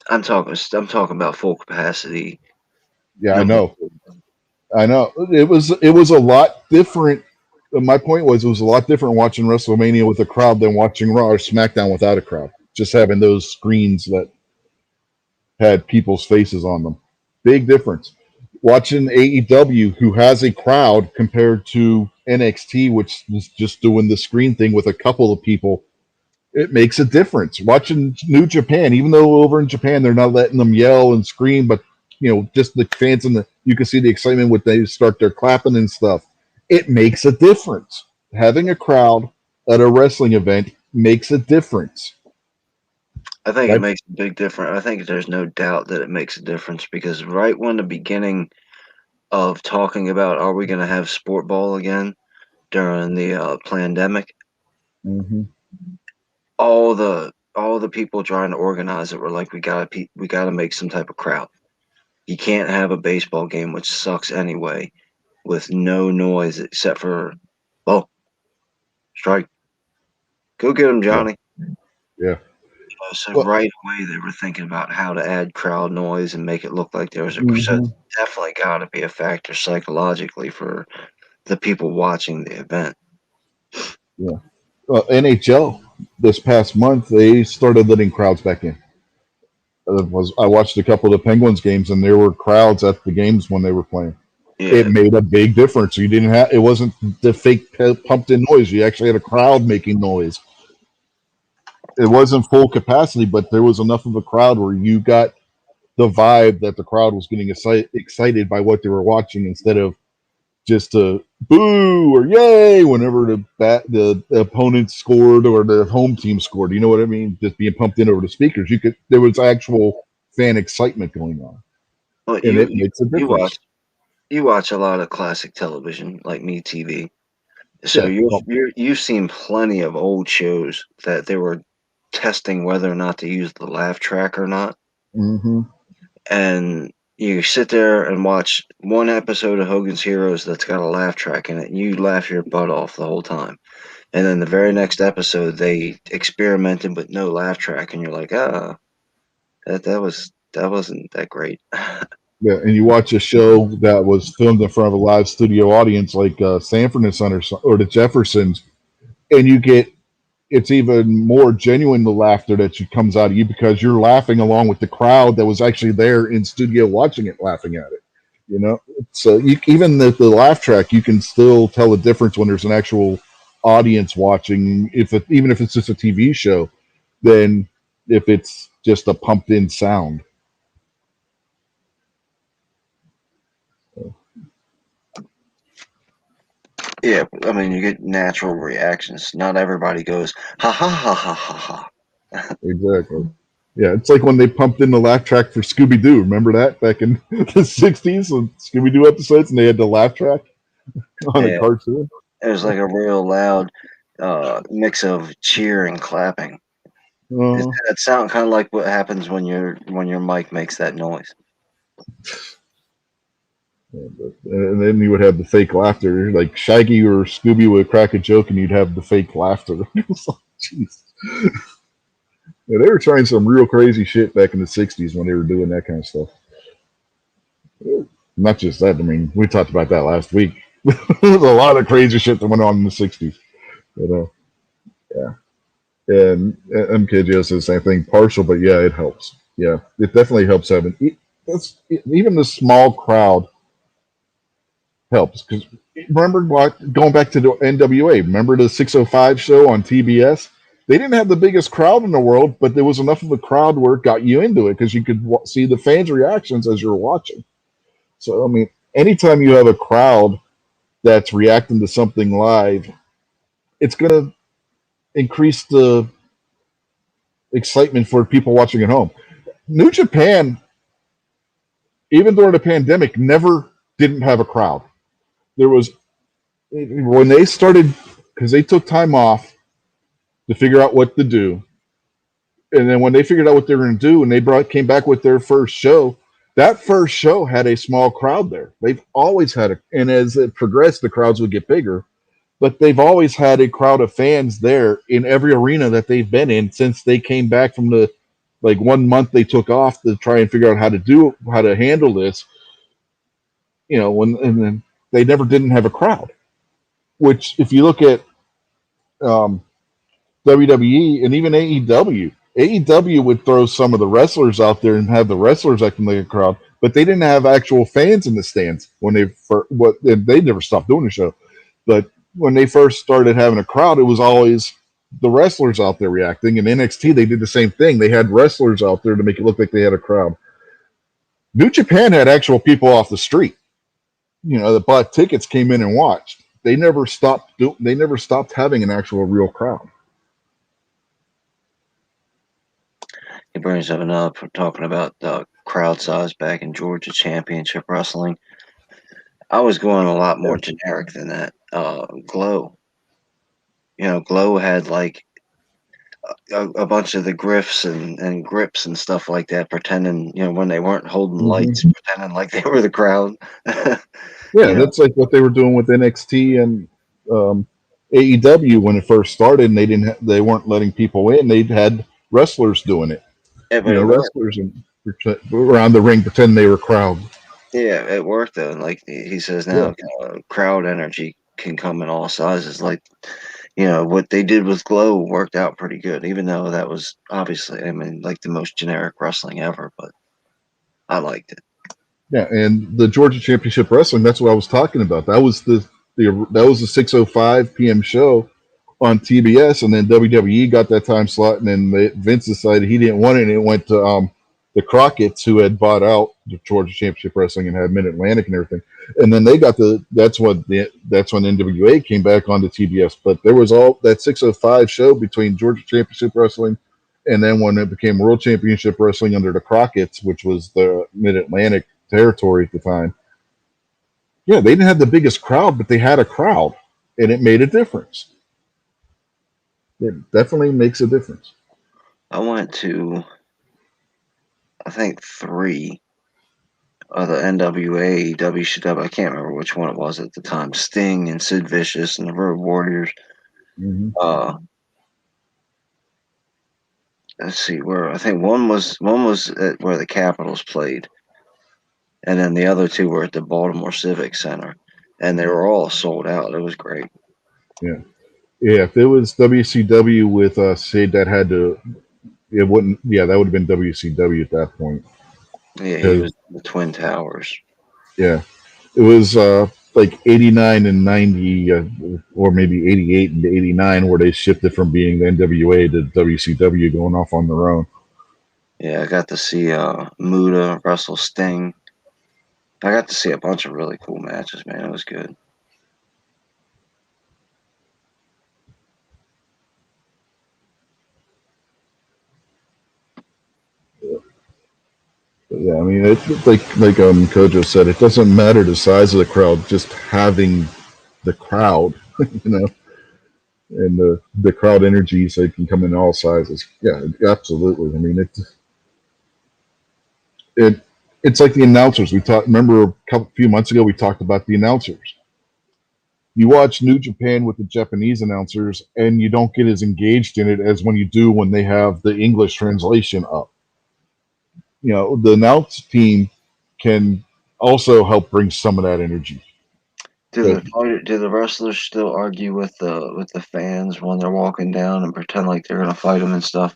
[SPEAKER 2] I'm talking about full capacity.
[SPEAKER 1] Yeah, I know. It was a lot different. My point was it was a lot different watching WrestleMania with a crowd than watching Raw or SmackDown without a crowd. Just having those screens that had people's faces on them. Big difference. Watching AEW, who has a crowd, compared to NXT, which is just doing the screen thing with a couple of people, it makes a difference. Watching New Japan, even though over in Japan they're not letting them yell and scream, but just the fans you can see the excitement when they start their clapping and stuff. It makes a difference. Having a crowd at a wrestling event makes a difference.
[SPEAKER 2] I think it
[SPEAKER 1] That,
[SPEAKER 2] makes a big difference. I think there's no doubt that it makes a difference because right when the beginning of talking about are we going to have sport ball again during the pandemic,
[SPEAKER 1] mm-hmm.
[SPEAKER 2] all the people trying to organize it were like, we gotta make some type of crowd. You can't have a baseball game, which sucks anyway, with no noise except for, oh, strike, go get him,
[SPEAKER 1] Yeah,
[SPEAKER 2] Johnny.
[SPEAKER 1] yeah.
[SPEAKER 2] So
[SPEAKER 1] Well,
[SPEAKER 2] right away they were thinking about how to add crowd noise and make it look like there was a so
[SPEAKER 1] mm-hmm.
[SPEAKER 2] it's definitely got to be a factor psychologically for the people watching the event.
[SPEAKER 1] Yeah. Well, NHL this past month they started letting crowds back in. I watched a couple of the Penguins games and there were crowds at the games when they were playing. It
[SPEAKER 2] Yeah,
[SPEAKER 1] made a big difference. You didn't have it wasn't the fake pumped in noise. You actually had a crowd making noise. It wasn't full capacity, but there was enough of a crowd where you got the vibe that the crowd was getting excited by what they were watching instead of just a boo or yay whenever the opponent scored or the home team scored. You know what I mean? Just being pumped in over the speakers. There was actual fan excitement going on,
[SPEAKER 2] well,
[SPEAKER 1] and it makes a
[SPEAKER 2] you
[SPEAKER 1] difference.
[SPEAKER 2] watch a lot of classic television like Me TV. So
[SPEAKER 1] Yeah. Well,
[SPEAKER 2] you've seen plenty of old shows that they were testing whether or not to use the laugh track or not,
[SPEAKER 1] mm-hmm.
[SPEAKER 2] and you sit there and watch one episode of Hogan's Heroes that's got a laugh track in it, and you laugh your butt off the whole time. And then the very next episode, they experimented with no laugh track, and you're like, ah, that wasn't that great.
[SPEAKER 1] Yeah, and you watch a show that was filmed in front of a live studio audience, like Sanford and Son or the Jeffersons, and you get it's even more genuine the laughter comes out of you because you're laughing along with the crowd that was actually there in studio watching it, laughing at it. You know, so even the laugh track, you can still tell the difference when there's an actual audience watching. Even if it's just a TV show, than if it's just a pumped in sound.
[SPEAKER 2] Yeah, I mean, you get natural reactions. Not everybody goes, ha ha ha ha ha ha.
[SPEAKER 1] Exactly. Yeah, it's like when they pumped in the laugh track for Scooby Doo. Remember that back in the '60s when Scooby Doo episodes, and they had the laugh track on a
[SPEAKER 2] Yeah,
[SPEAKER 1] cartoon.
[SPEAKER 2] it was like a real loud mix of cheer and clapping.
[SPEAKER 1] Uh,
[SPEAKER 2] It sound kind of like what happens when your mic makes that noise.
[SPEAKER 1] and then you would have the fake laughter, like Shaggy or Scooby would crack a joke, and you'd have the fake laughter. It's like, jeez. Yeah, they were trying some real crazy shit back in the '60s when they were doing that kind of stuff. Not just that. I mean, we talked about that last week. There's a lot of crazy shit that went on in the '60s. But yeah. And MKGO says the same thing, partial, but yeah, it helps. Yeah, it definitely helps having even the small crowd helps because remember what going back to the NWA. Remember the 605 show on TBS? They didn't have the biggest crowd in the world, but there was enough of a crowd where it got you into it because you could see the fans' reactions as you're watching. So I mean, anytime you have a crowd that's reacting to something live, it's going to increase the excitement for people watching at home. New Japan, even during the pandemic, never didn't have a crowd. There was when they started because they took time off to figure out what to do, and then when they figured out what they were going to do, and came back with their first show, that first show had a small crowd there. They've always had and as it progressed, the crowds would get bigger. But they've always had a crowd of fans there in every arena that they've been in since they came back from the like 1 month they took off to try and figure out how to handle this. You know, and then they never didn't have a crowd. Which, if you look at um, WWE and even AEW, AEW would throw some of the wrestlers out there and have the wrestlers acting like a crowd, but they didn't have actual fans in the stands when they never stopped doing the show. But when they first started having a crowd, it was always the wrestlers out there reacting. And NXT, they did the same thing. They had wrestlers out there to make it look like they had a crowd. New Japan had actual people off the street, that bought tickets, came in and watched. They never stopped. They never stopped having an actual real crowd.
[SPEAKER 2] he brings something up talking about the crowd size back in Georgia Championship Wrestling. I was going a lot more generic than that. Glow, Glow had like a bunch of the griffs and grips and stuff like that, pretending, when they weren't holding lights, pretending like they were the crowd.
[SPEAKER 1] Yeah, that's like what they were doing with NXT and AEW when it first started, and they weren't letting people in. They had wrestlers doing it.
[SPEAKER 2] Yeah, but it worked.
[SPEAKER 1] Wrestlers around the ring pretend they were crowd.
[SPEAKER 2] Yeah, it worked though. And like he says
[SPEAKER 1] Yeah,
[SPEAKER 2] now, crowd energy can come in all sizes. Like, what they did with Glow worked out pretty good, even though that was obviously, I mean, like the most generic wrestling ever, but I liked it.
[SPEAKER 1] yeah, and the Georgia Championship Wrestling. That's what I was talking about. That was the 6:05 p.m. show on TBS, and then WWE got that time slot, and then Vince decided he didn't want it, and it went to the Crockett's, who had bought out the Georgia Championship Wrestling and had Mid Atlantic and everything, and then they got that's when NWA came back onto TBS. But there was all that 6:05 show between Georgia Championship Wrestling, and then when it became World Championship Wrestling under the Crockett's, which was the Mid Atlantic territory at the time. Yeah, they didn't have the biggest crowd, but they had a crowd, and it made a difference. It definitely makes a difference.
[SPEAKER 2] I went to, I think, 3 of the NWA, WCW. I can't remember which one it was at the time. Sting and Sid Vicious and the Road Warriors.
[SPEAKER 1] Mm-hmm.
[SPEAKER 2] Let's see, where I think one was at where the Capitals played, and then the other 2 were at the Baltimore Civic Center, and they were all sold out. It was great.
[SPEAKER 1] Yeah, yeah. If it was WCW with Sid, that had to. It wouldn't. Yeah, that would have been WCW at that point.
[SPEAKER 2] Yeah, he was in the Twin Towers.
[SPEAKER 1] Yeah, it was like 89 and 90, or maybe 88 and 89, where they shifted from being the NWA to WCW, going off on their own.
[SPEAKER 2] Yeah, I got to see Muda wrestle Sting. I got to see a bunch of really cool matches, man. It was good.
[SPEAKER 1] But yeah, I mean, it's like Kojo said, it doesn't matter the size of the crowd, just having the crowd, and the crowd energy, so it can come in all sizes. Yeah, absolutely. I mean, it's like the announcers. We talked. Remember few months ago we talked about the announcers. You watch New Japan with the Japanese announcers, and you don't get as engaged in it as when you do when they have the English translation up. The announce team can also help bring some of that energy.
[SPEAKER 2] Do the wrestlers still argue with the fans when they're walking down and pretend like they're gonna fight them and stuff,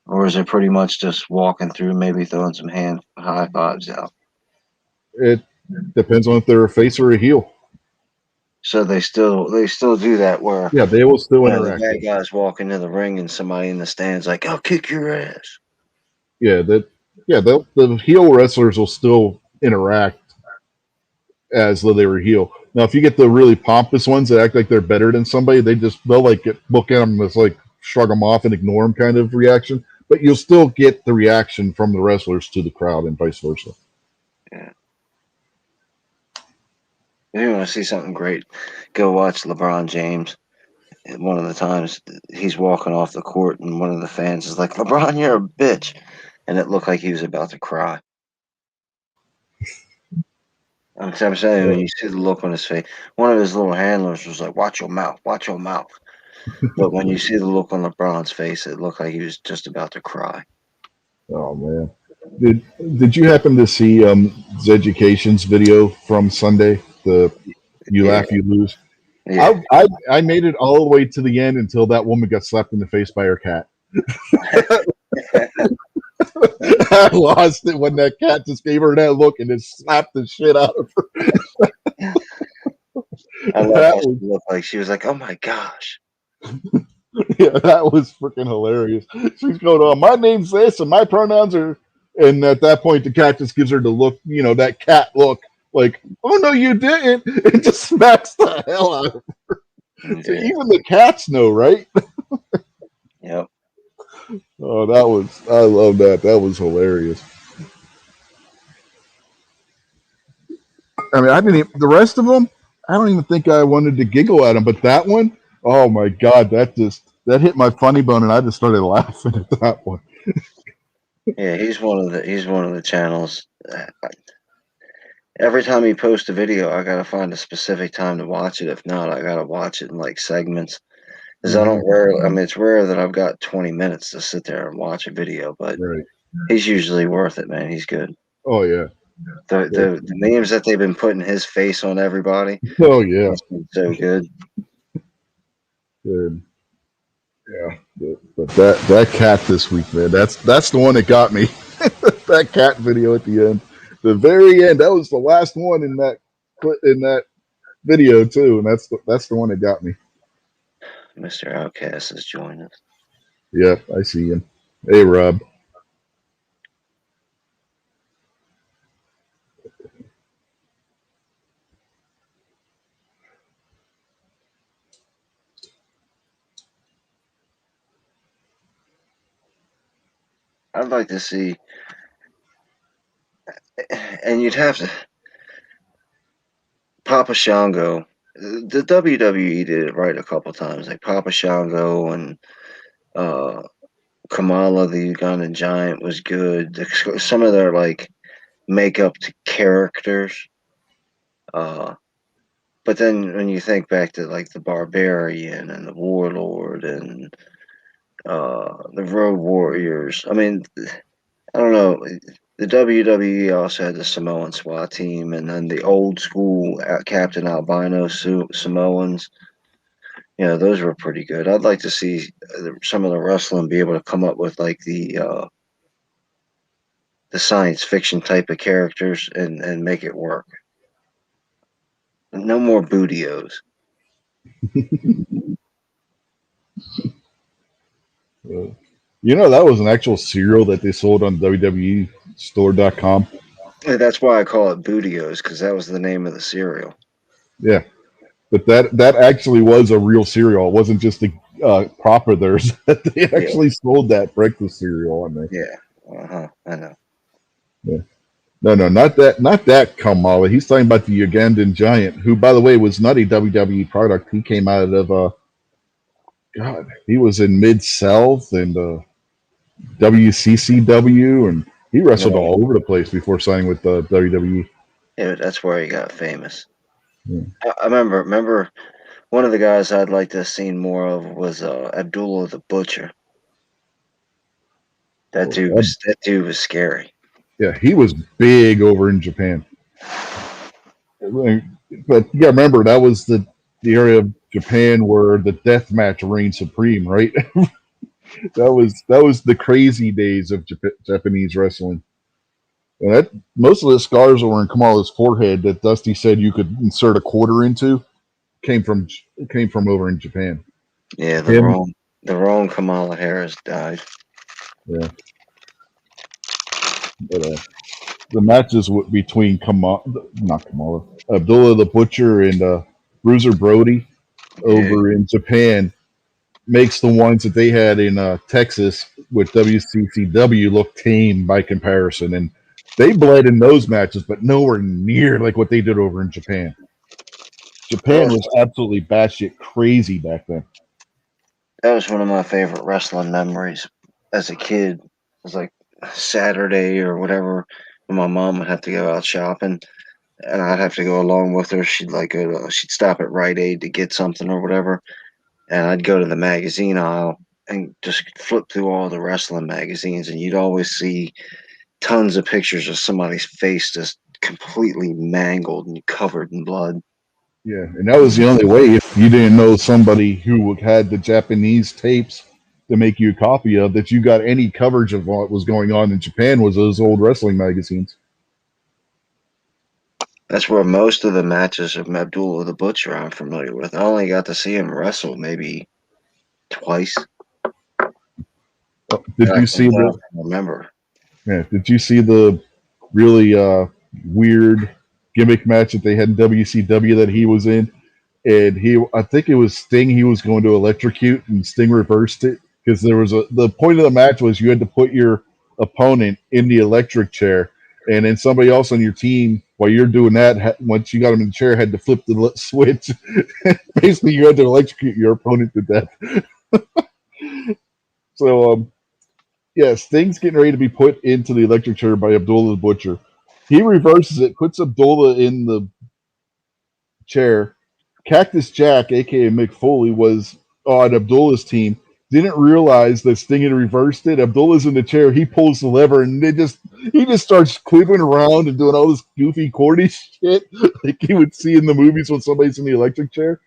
[SPEAKER 2] or is it pretty much just walking through, maybe throwing some hand high fives out?
[SPEAKER 1] It depends on if they're a face or a heel.
[SPEAKER 2] So they still do that where
[SPEAKER 1] Yeah, they will still
[SPEAKER 2] the
[SPEAKER 1] interact.
[SPEAKER 2] bad guys walk into the ring and somebody in the stands like, "I'll kick your ass."
[SPEAKER 1] Yeah, the heel wrestlers will still interact as though they were heel. Now, if you get the really pompous ones that act like they're better than somebody, they'll like look at them as like shrug them off and ignore them kind of reaction. But you'll still get the reaction from the wrestlers to the crowd and vice versa.
[SPEAKER 2] Yeah. If you want to see something great, go watch LeBron James. One of the times he's walking off the court and one of the fans is like, "LeBron, you're a bitch," and it looked like he was about to cry. I'm saying, when you see the look on his face, one of his little handlers was like, "Watch your mouth, watch your mouth." But when you see the look on LeBron's face, it looked like he was just about to cry.
[SPEAKER 1] Oh man, did you happen to see Zeducation's video from Sunday? The you
[SPEAKER 2] Yeah,
[SPEAKER 1] laugh, you lose.
[SPEAKER 2] yeah.
[SPEAKER 1] I made it all the way to the end until that woman got slapped in the face by her cat. I lost it when that cat just gave her that look and just slapped the shit out of her.
[SPEAKER 2] I love how she looked like she was like, "Oh my gosh."
[SPEAKER 1] Yeah, that was freaking hilarious. She's going, "Oh, my name's this and my pronouns are," and at that point the cat just gives her the look, that cat look, like, "Oh no, you didn't," and just smacks the hell out of her. So even the cats know, right?
[SPEAKER 2] Yep.
[SPEAKER 1] Oh, I love that. That was hilarious. I mean, I didn't even, the rest of them, I don't even think I wanted to giggle at them, but that one, oh my God, that hit my funny bone and I just started laughing at that one.
[SPEAKER 2] Yeah, he's one of the channels. Every time he posts a video, I gotta find a specific time to watch it. If not, I gotta watch it in like segments. Because I
[SPEAKER 1] Hmm.
[SPEAKER 2] don't rare. I mean, it's rare that I've got 20 minutes to sit there and watch a video, but
[SPEAKER 1] Right.
[SPEAKER 2] he's usually worth it, man. He's good.
[SPEAKER 1] Oh yeah.
[SPEAKER 2] The memes that they've been putting his face on everybody,
[SPEAKER 1] Oh yeah.
[SPEAKER 2] it's been so good.
[SPEAKER 1] Good. Yeah. But that cat this week, man, that's the one that got me. That cat video at the end, the very end. That was the last one in that video too, and that's the one that got me.
[SPEAKER 2] Mr. Outcast has joined us.
[SPEAKER 1] Yeah, I see him. Hey, Rob.
[SPEAKER 2] I'd like to see, and you'd have to Papa Shango. The WWE did it right a couple times, like Papa Shango and uh, Kamala the Ugandan Giant was good. Some of their like makeup to characters. Uh, but then when you think back to like the Barbarian and the Warlord and the Road Warriors, I mean, I don't know. The WWE also had the Samoan SWAT team, and then the old school Captain Albino Samoans. You know, those were pretty good. I'd like to see some of the wrestling be able to come up with like the science fiction type of characters and make it work. No more bootios.
[SPEAKER 1] Uh, that was an actual cereal that they sold on WWEstore.com.
[SPEAKER 2] That's why I call it bootios because that was the name of the cereal.
[SPEAKER 1] Yeah, but that actually was a real cereal. It wasn't just a prop of theirs. They
[SPEAKER 2] Yeah,
[SPEAKER 1] actually sold that breakfast cereal on there.
[SPEAKER 2] yeah. I know.
[SPEAKER 1] Yeah. No, no, not that Kamala. He's talking about the Ugandan Giant, who, by the way, was not a WWE product. He came out of God, he was in Mid South and WCCW, and he wrestled
[SPEAKER 2] Right.
[SPEAKER 1] all over the place before signing with WWE.
[SPEAKER 2] Yeah, that's where he got famous.
[SPEAKER 1] Yeah.
[SPEAKER 2] I remember one of the guys I'd like to have seen more of was Abdullah the Butcher.
[SPEAKER 1] Oh,
[SPEAKER 2] That dude was scary.
[SPEAKER 1] yeah, he was big over in Japan. But you got to remember that was the area of Japan where the death match reigned supreme, right? That was the crazy days of Japanese wrestling. And that most of the scars that were in Kamala's forehead that Dusty said you could insert a quarter into came from over in Japan.
[SPEAKER 2] Yeah,
[SPEAKER 1] Him,
[SPEAKER 2] the wrong Kamala Harris died.
[SPEAKER 1] yeah. But the matches between not Kamala, Abdullah the Butcher and Bruiser Brody
[SPEAKER 2] Yeah,
[SPEAKER 1] over in Japan makes the ones that they had in Texas with WCCW look tame by comparison. And they bled in those matches, but nowhere near like what they did over in Japan.
[SPEAKER 2] that
[SPEAKER 1] Japan
[SPEAKER 2] was
[SPEAKER 1] was absolutely batshit crazy back then.
[SPEAKER 2] that was one of my favorite wrestling memories as a kid. It was like Saturday or whatever when my mom would have to go out shopping and I'd have to go along with her. She'd stop at Rite Aid to get something or whatever, and I'd go to the magazine aisle and just flip through all the wrestling magazines, and you'd always see tons of pictures of somebody's face just completely mangled and covered in blood.
[SPEAKER 1] Yeah, and that was the only way if you didn't know somebody who had the Japanese tapes to make you a copy of that you got any coverage of what was going on in Japan was those old wrestling magazines.
[SPEAKER 2] That's where most of the matches of Abdullah the Butcher I'm familiar with. I only got to see him wrestle maybe twice
[SPEAKER 1] Did
[SPEAKER 2] that
[SPEAKER 1] you see
[SPEAKER 2] I
[SPEAKER 1] the
[SPEAKER 2] can remember.
[SPEAKER 1] Yeah, did you see the really weird gimmick match that they had in WCW that he was in? And I think it was Sting he was going to electrocute, and Sting reversed it because the point of the match was you had to put your opponent in the electric chair, and then somebody else on your team while you're doing that, once you got them in the chair, had to flip the switch. Basically, you had to electrocute your opponent to death. So, yes, Sting's getting ready to be put into the electric chair by Abdullah the Butcher. He reverses it, puts Abdullah in the chair. Cactus Jack, aka Mick Foley, was on Abdullah's team. Didn't realize that Sting had reversed it. Abdullah's in the chair. He pulls the lever, and he just starts quivering around and doing all this goofy, corny shit like you would see in the movies when somebody's in the electric chair.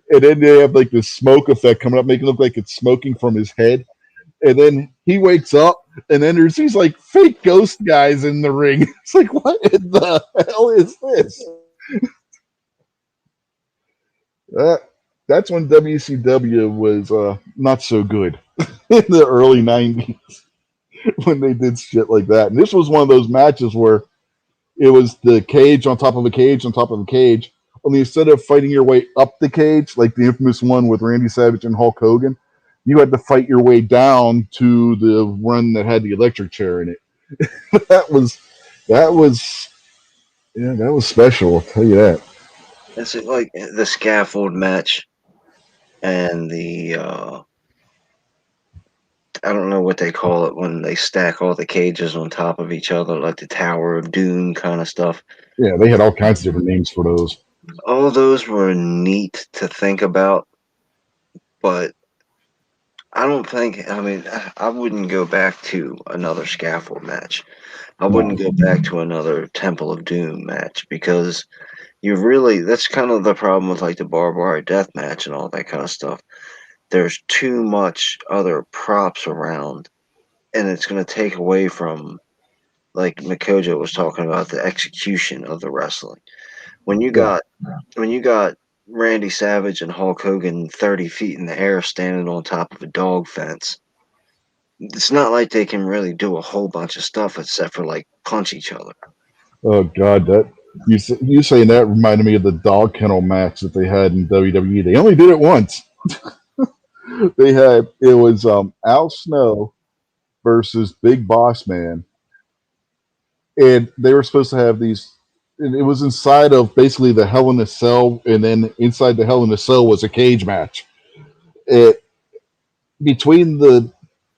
[SPEAKER 1] And then they have like this smoke effect coming up, making it look like it's smoking from his head. And then he wakes up, and then there's these like fake ghost guys in the ring. It's like, what in the hell is this? That's when WCW was not so good in the early 90s when they did shit like that. And this was one of those matches where it was the cage on top of a cage on top of a cage. Only instead of fighting your way up the cage, like the infamous one with Randy Savage and Hulk Hogan, you had to fight your way down to the one that had the electric chair in it. that was that was that was special, I'll tell you that.
[SPEAKER 2] It's like the scaffold match and the I don't know what they call it when they stack all the cages on top of each other, like the Tower of Doom kind of stuff.
[SPEAKER 1] Yeah, they had all kinds of different names for those.
[SPEAKER 2] All those were neat to think about, but I don't think. I mean, I wouldn't go back to another scaffold match. I wouldn't go back to another Temple of Doom match because you really. That's kind of the problem with like the barbed wire death match and all that kind of stuff. There's too much other props around, and it's going to take away from, like Mikojo was talking about, the execution of the wrestling. When you got Randy Savage and Hulk Hogan 30 feet in the air standing on top of a dog fence, it's not like they can really do a whole bunch of stuff except for like punch each other.
[SPEAKER 1] Oh God, that you saying that reminded me of the dog kennel match that they had in WWE. They only did it once. It was Al Snow versus Big Boss Man, and they were supposed to have these. And it was inside of basically the Hell in a Cell, and then inside the Hell in a Cell was a cage match. It between the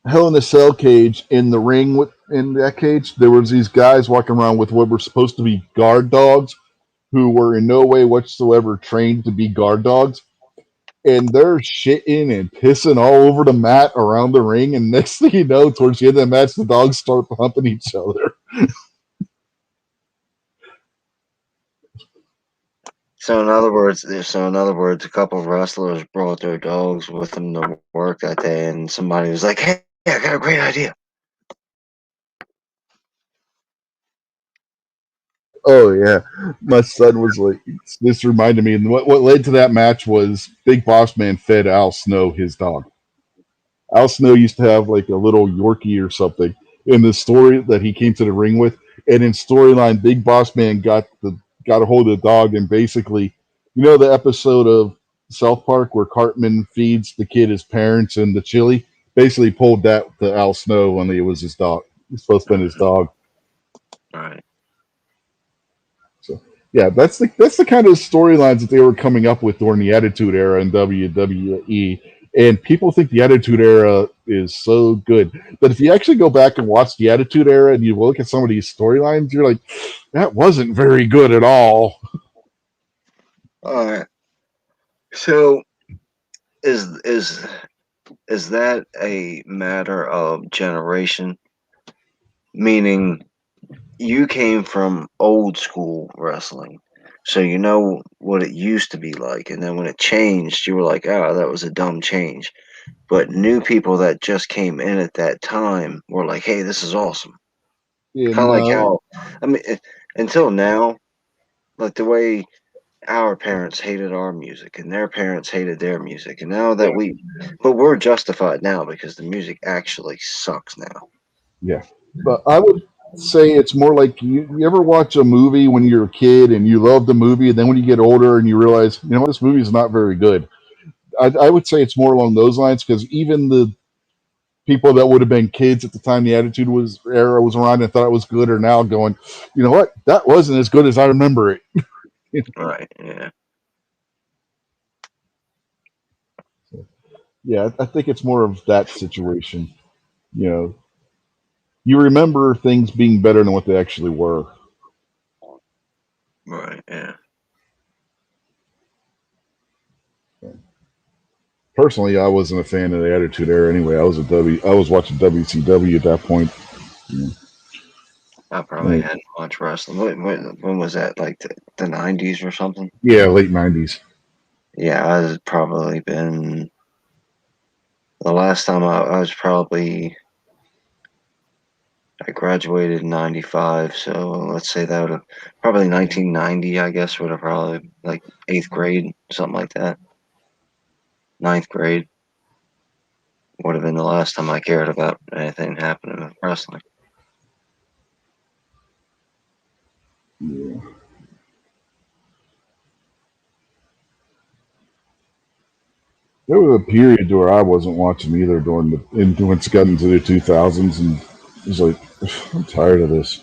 [SPEAKER 1] Hell in a Cell cage and the ring in that cage, there was these guys walking around with what were supposed to be guard dogs, who were in no way whatsoever trained to be guard dogs. And they're shitting and pissing all over the mat around the ring. And next thing you know, towards the end of the match, the dogs start humping each other.
[SPEAKER 2] So in other words, a couple of wrestlers brought their dogs with them to work that day, and somebody was like, "Hey, I got a great idea."
[SPEAKER 1] Oh yeah, my son was like, this reminded me, and what led to that match was Big Boss Man fed Al Snow his dog. Al Snow used to have like a little Yorkie or something in the story that he came to the ring with, and in storyline, Big Boss Man got a hold of the dog, and basically, the episode of South Park where Cartman feeds the kid his parents and the chili, basically pulled that to Al Snow when it was his dog. It's supposed to be his dog.
[SPEAKER 2] All right.
[SPEAKER 1] So yeah, that's the kind of storylines that they were coming up with during the Attitude Era in WWE. And people think the Attitude Era is so good. But if you actually go back and watch the Attitude Era and you look at some of these storylines, you're like, that wasn't very good at all.
[SPEAKER 2] All right. So is that a matter of generation? Meaning you came from old school wrestling, so you know what it used to be like, and then when it changed, you were like, "Oh, that was a dumb change." But new people that just came in at that time were like, "Hey, this is awesome."
[SPEAKER 1] And
[SPEAKER 2] Kind of like how, I mean, until now, like the way our parents hated our music and their parents hated their music, and now that but we're justified now because the music actually sucks now.
[SPEAKER 1] yeah, but I would say it's more like you ever watch a movie when you're a kid and you love the movie, and then when you get older and you realize, this movie is not very good. I would say it's more along those lines because even people that would have been kids at the time the Attitude was era was around and thought it was good are now going, you know what, that wasn't as good as I remember it.
[SPEAKER 2] Right. Yeah.
[SPEAKER 1] Yeah, I think it's more of that situation. You know, you remember things being better than what they actually were.
[SPEAKER 2] Right. Yeah.
[SPEAKER 1] Personally, I wasn't a fan of the Attitude Era anyway. I was watching WCW at that point.
[SPEAKER 2] I probably
[SPEAKER 1] Uh,
[SPEAKER 2] hadn't watched wrestling. When was that? Like the 90s or something?
[SPEAKER 1] yeah, late '90s.
[SPEAKER 2] Yeah, I was probably been the last time I was probably I graduated in 95, so let's say that would have probably 1990, I guess, would have probably like eighth grade, something like that. Ninth grade would have been the last time I cared about anything happening with wrestling.
[SPEAKER 1] Yeah. There was a period where I wasn't watching either during once it got into the 2000s, and it was like, I'm tired of this.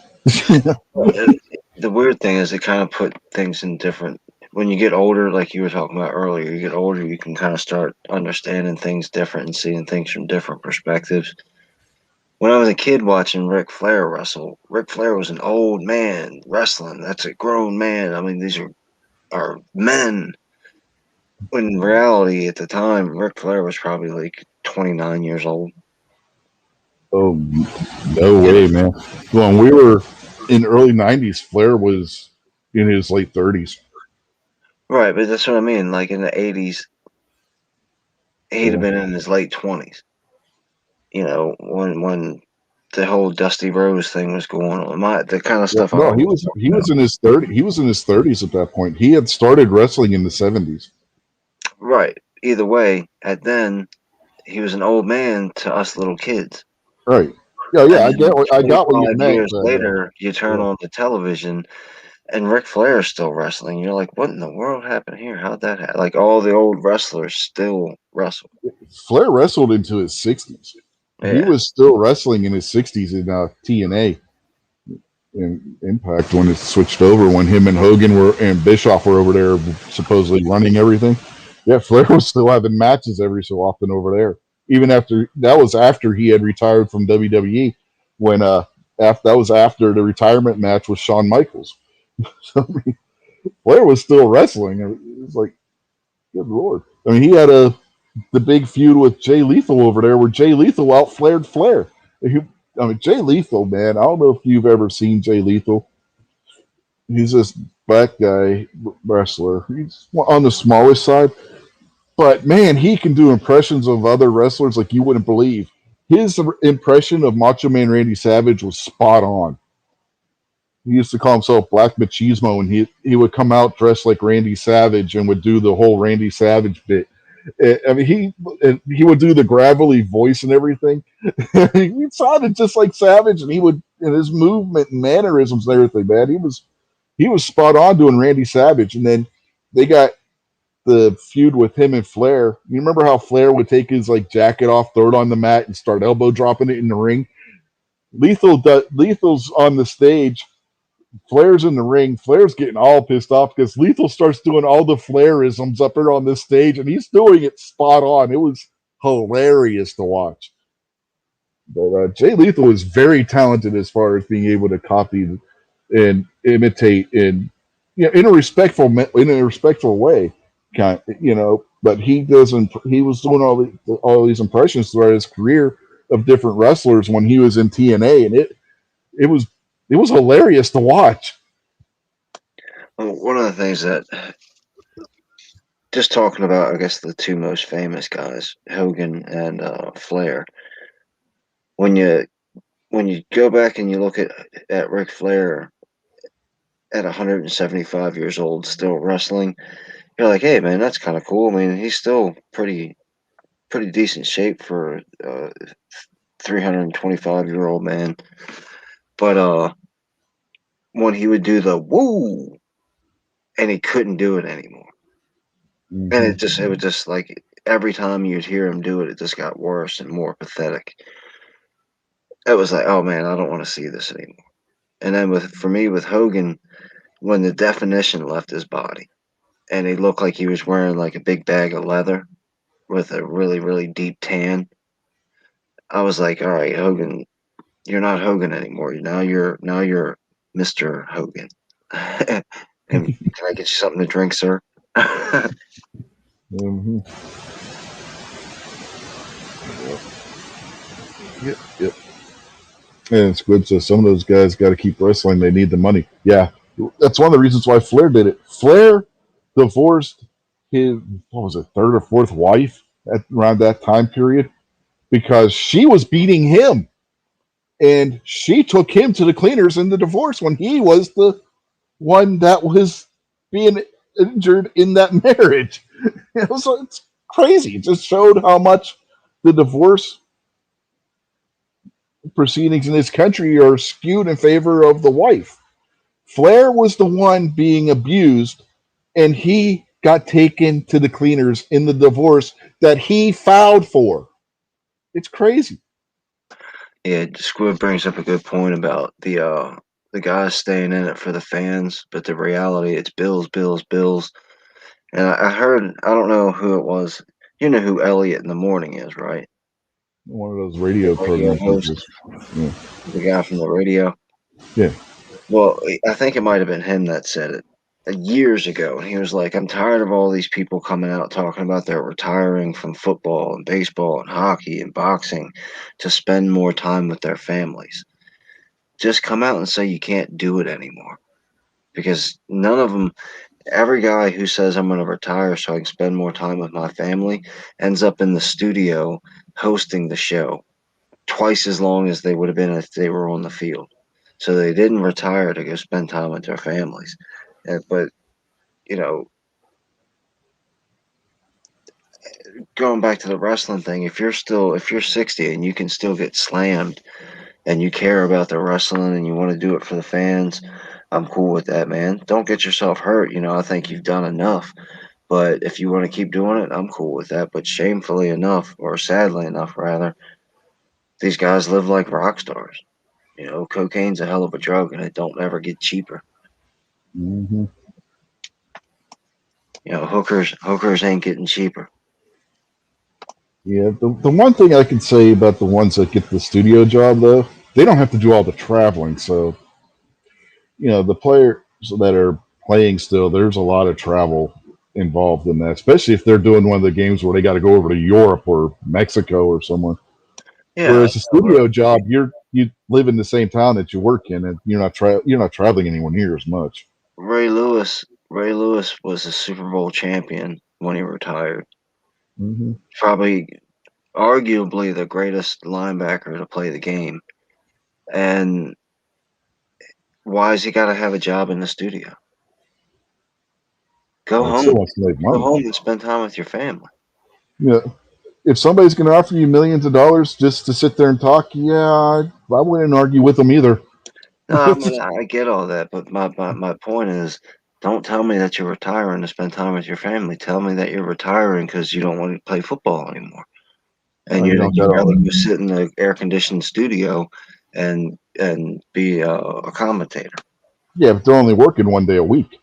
[SPEAKER 2] Uh, The weird thing is, it kind of put things in different. When you get older, like you were talking about earlier, you get older, you can kind of start understanding things different and seeing things from different perspectives. When I was a kid watching Ric Flair wrestle, Ric Flair was an old man wrestling. That's a grown man. I mean, these are men. When in reality, at the time, Ric Flair was probably like 29 years old.
[SPEAKER 1] Oh, no
[SPEAKER 2] You know,
[SPEAKER 1] way, man. When we were in early '90s, Flair was in his late 30s.
[SPEAKER 2] right? But that's what I mean. Like in the 80s, he'd have
[SPEAKER 1] Yeah.
[SPEAKER 2] been in his late 20s. You know, when the whole Dusty Rose thing was going on. The kind of
[SPEAKER 1] Yeah,
[SPEAKER 2] stuff I
[SPEAKER 1] no,
[SPEAKER 2] always talk
[SPEAKER 1] he
[SPEAKER 2] about.
[SPEAKER 1] was in his 30. He was in his 30s at that point. He had started wrestling in the 70s.
[SPEAKER 2] Right. Either way, at then he was an old man to us little kids.
[SPEAKER 1] Right. Yeah, yeah.
[SPEAKER 2] And then
[SPEAKER 1] I got what you
[SPEAKER 2] 25
[SPEAKER 1] meant,
[SPEAKER 2] years
[SPEAKER 1] but
[SPEAKER 2] later, you turn
[SPEAKER 1] yeah.
[SPEAKER 2] on the television and Ric Flair is still wrestling. You're like, what in the world happened here? How'd that happen? Like all the old wrestlers still wrestle.
[SPEAKER 1] Flair wrestled into his 60s. He
[SPEAKER 2] Yeah.
[SPEAKER 1] was still wrestling in his 60s in TNA in Impact when it switched over. When him and Hogan were and Bischoff were over there supposedly running everything. Yeah, Flair was still having matches every so often over there. Even after that was after he had retired from WWE. When after that was after the retirement match with Shawn Michaels. So I mean, Flair was still wrestling. It was like, good lord. I mean, he had the big feud with Jay Lethal over there, where Jay Lethal outflared Flair. I mean, Jay Lethal, man. I don't know if you've ever seen Jay Lethal. He's this black guy wrestler. He's on the smallest side, but man, he can do impressions of other wrestlers like you wouldn't believe. His impression of Macho Man Randy Savage was spot on. He used to call himself Black Machismo, and he would come out dressed like Randy Savage and would do the whole Randy Savage bit. I mean, he would do the gravelly voice and everything. He sounded just like Savage, and he would in his movement and mannerisms and everything. Man, he was spot on doing Randy Savage, and then they got the feud with him and Flair. You remember how Flair would take his like jacket off, throw it on the mat, and start elbow dropping it in the ring? Lethal's on the stage. Flair's in the ring. Flair's getting all pissed off because Lethal starts doing all the Flairisms up there on this stage, and he's doing it spot on. It was hilarious to watch. But Jay Lethal is very talented as far as being able to copy and imitate and in a respectful way, But he doesn't. He was doing all these impressions throughout his career of different wrestlers when he was in TNA, and it was it was hilarious to watch.
[SPEAKER 2] Well, one of the things that just talking about, I guess, the two most famous guys, Hogan and Flair. When you go back and you look at Ric Flair at 175 years old, still wrestling, you're like, hey man, that's kind of cool. I mean, he's still pretty decent shape for a 325-year-old man. But when he would do the woo, and he couldn't do it anymore, and
[SPEAKER 1] Mm-hmm.
[SPEAKER 2] it was just like every time you'd hear him do it, it just got worse and more pathetic. It was like, oh man, I don't want to see this anymore. And then for me with Hogan, when the definition left his body and he looked like he was wearing like a big bag of leather with a really really deep tan, I was like, all right, Hogan, you're not Hogan anymore. Now you're Mr. Hogan. And can I get you something to drink, sir?
[SPEAKER 1] Mm-hmm. Yep, yep. And it's good. So some of those guys got to keep wrestling. They need the money. Yeah, that's one of the reasons why Flair did it. Flair divorced his what was it, third or fourth wife at around that time period because she was beating him, and she took him to the cleaners in the divorce when he was the one that was being injured in that marriage. It's crazy. It just showed how much the divorce proceedings in this country are skewed in favor of the wife. Flair was the one being abused, and he got taken to the cleaners in the divorce that he filed for. It's crazy.
[SPEAKER 2] Yeah, Squid brings up a good point about the guys staying in it for the fans, but the reality it's bills, bills, bills. And I heard, I don't know who it was. You know who Elliot in the morning is, right?
[SPEAKER 1] One of those
[SPEAKER 2] The
[SPEAKER 1] radio
[SPEAKER 2] radio
[SPEAKER 1] programs.
[SPEAKER 2] host,
[SPEAKER 1] Yeah.
[SPEAKER 2] the guy from the radio.
[SPEAKER 1] Yeah.
[SPEAKER 2] Well, I think it might have been him that said it years ago. And he was like, I'm tired of all these people coming out talking about they're retiring from football and baseball and hockey and boxing to spend more time with their families. Just come out and say you can't do it anymore. Because none of them, every guy who says I'm going to retire so I can spend more time with my family ends up in the studio hosting the show twice as long as they would have been if they were on the field. So they didn't retire to go spend time with their families. But, you know, going back to the wrestling thing, if you're 60 and you can still get slammed and you care about the wrestling and you want to do it for the fans, I'm cool with that, man. Don't get yourself hurt. I think you've done enough. But if you want to keep doing it, I'm cool with that. But shamefully enough, or sadly enough, rather, these guys live like rock stars. Cocaine's a hell of a drug, and it don't ever get cheaper.
[SPEAKER 1] Mm-hmm.
[SPEAKER 2] Hookers ain't getting cheaper.
[SPEAKER 1] Yeah. The one thing I can say about the ones that get the studio job, though, they don't have to do all the traveling. So, the players that are playing still, there's a lot of travel involved in that, especially if they're doing one of the games where they got to go over to Europe or Mexico or somewhere.
[SPEAKER 2] Yeah,
[SPEAKER 1] Whereas a studio job, you live in the same town that you work in, and you're not traveling anywhere near as much.
[SPEAKER 2] Ray Lewis. Ray Lewis was a Super Bowl champion when he retired.
[SPEAKER 1] Mm-hmm.
[SPEAKER 2] Probably, arguably, the greatest linebacker to play the game. And why has he got to have a job in the studio? Go
[SPEAKER 1] Well, it
[SPEAKER 2] home.
[SPEAKER 1] still wants to make
[SPEAKER 2] Go
[SPEAKER 1] money.
[SPEAKER 2] home and spend time with your family.
[SPEAKER 1] Yeah, if somebody's going to offer you millions of dollars just to sit there and talk, yeah, I wouldn't argue with them either.
[SPEAKER 2] No, I mean I get all that, but my point is, don't tell me that you're retiring to spend time with your family. Tell me that you're retiring because you don't want to play football anymore, and
[SPEAKER 1] You don't
[SPEAKER 2] you'd
[SPEAKER 1] got all
[SPEAKER 2] rather
[SPEAKER 1] that.
[SPEAKER 2] go sit in the air conditioned studio and be a commentator.
[SPEAKER 1] Yeah, but they're only working one day a week.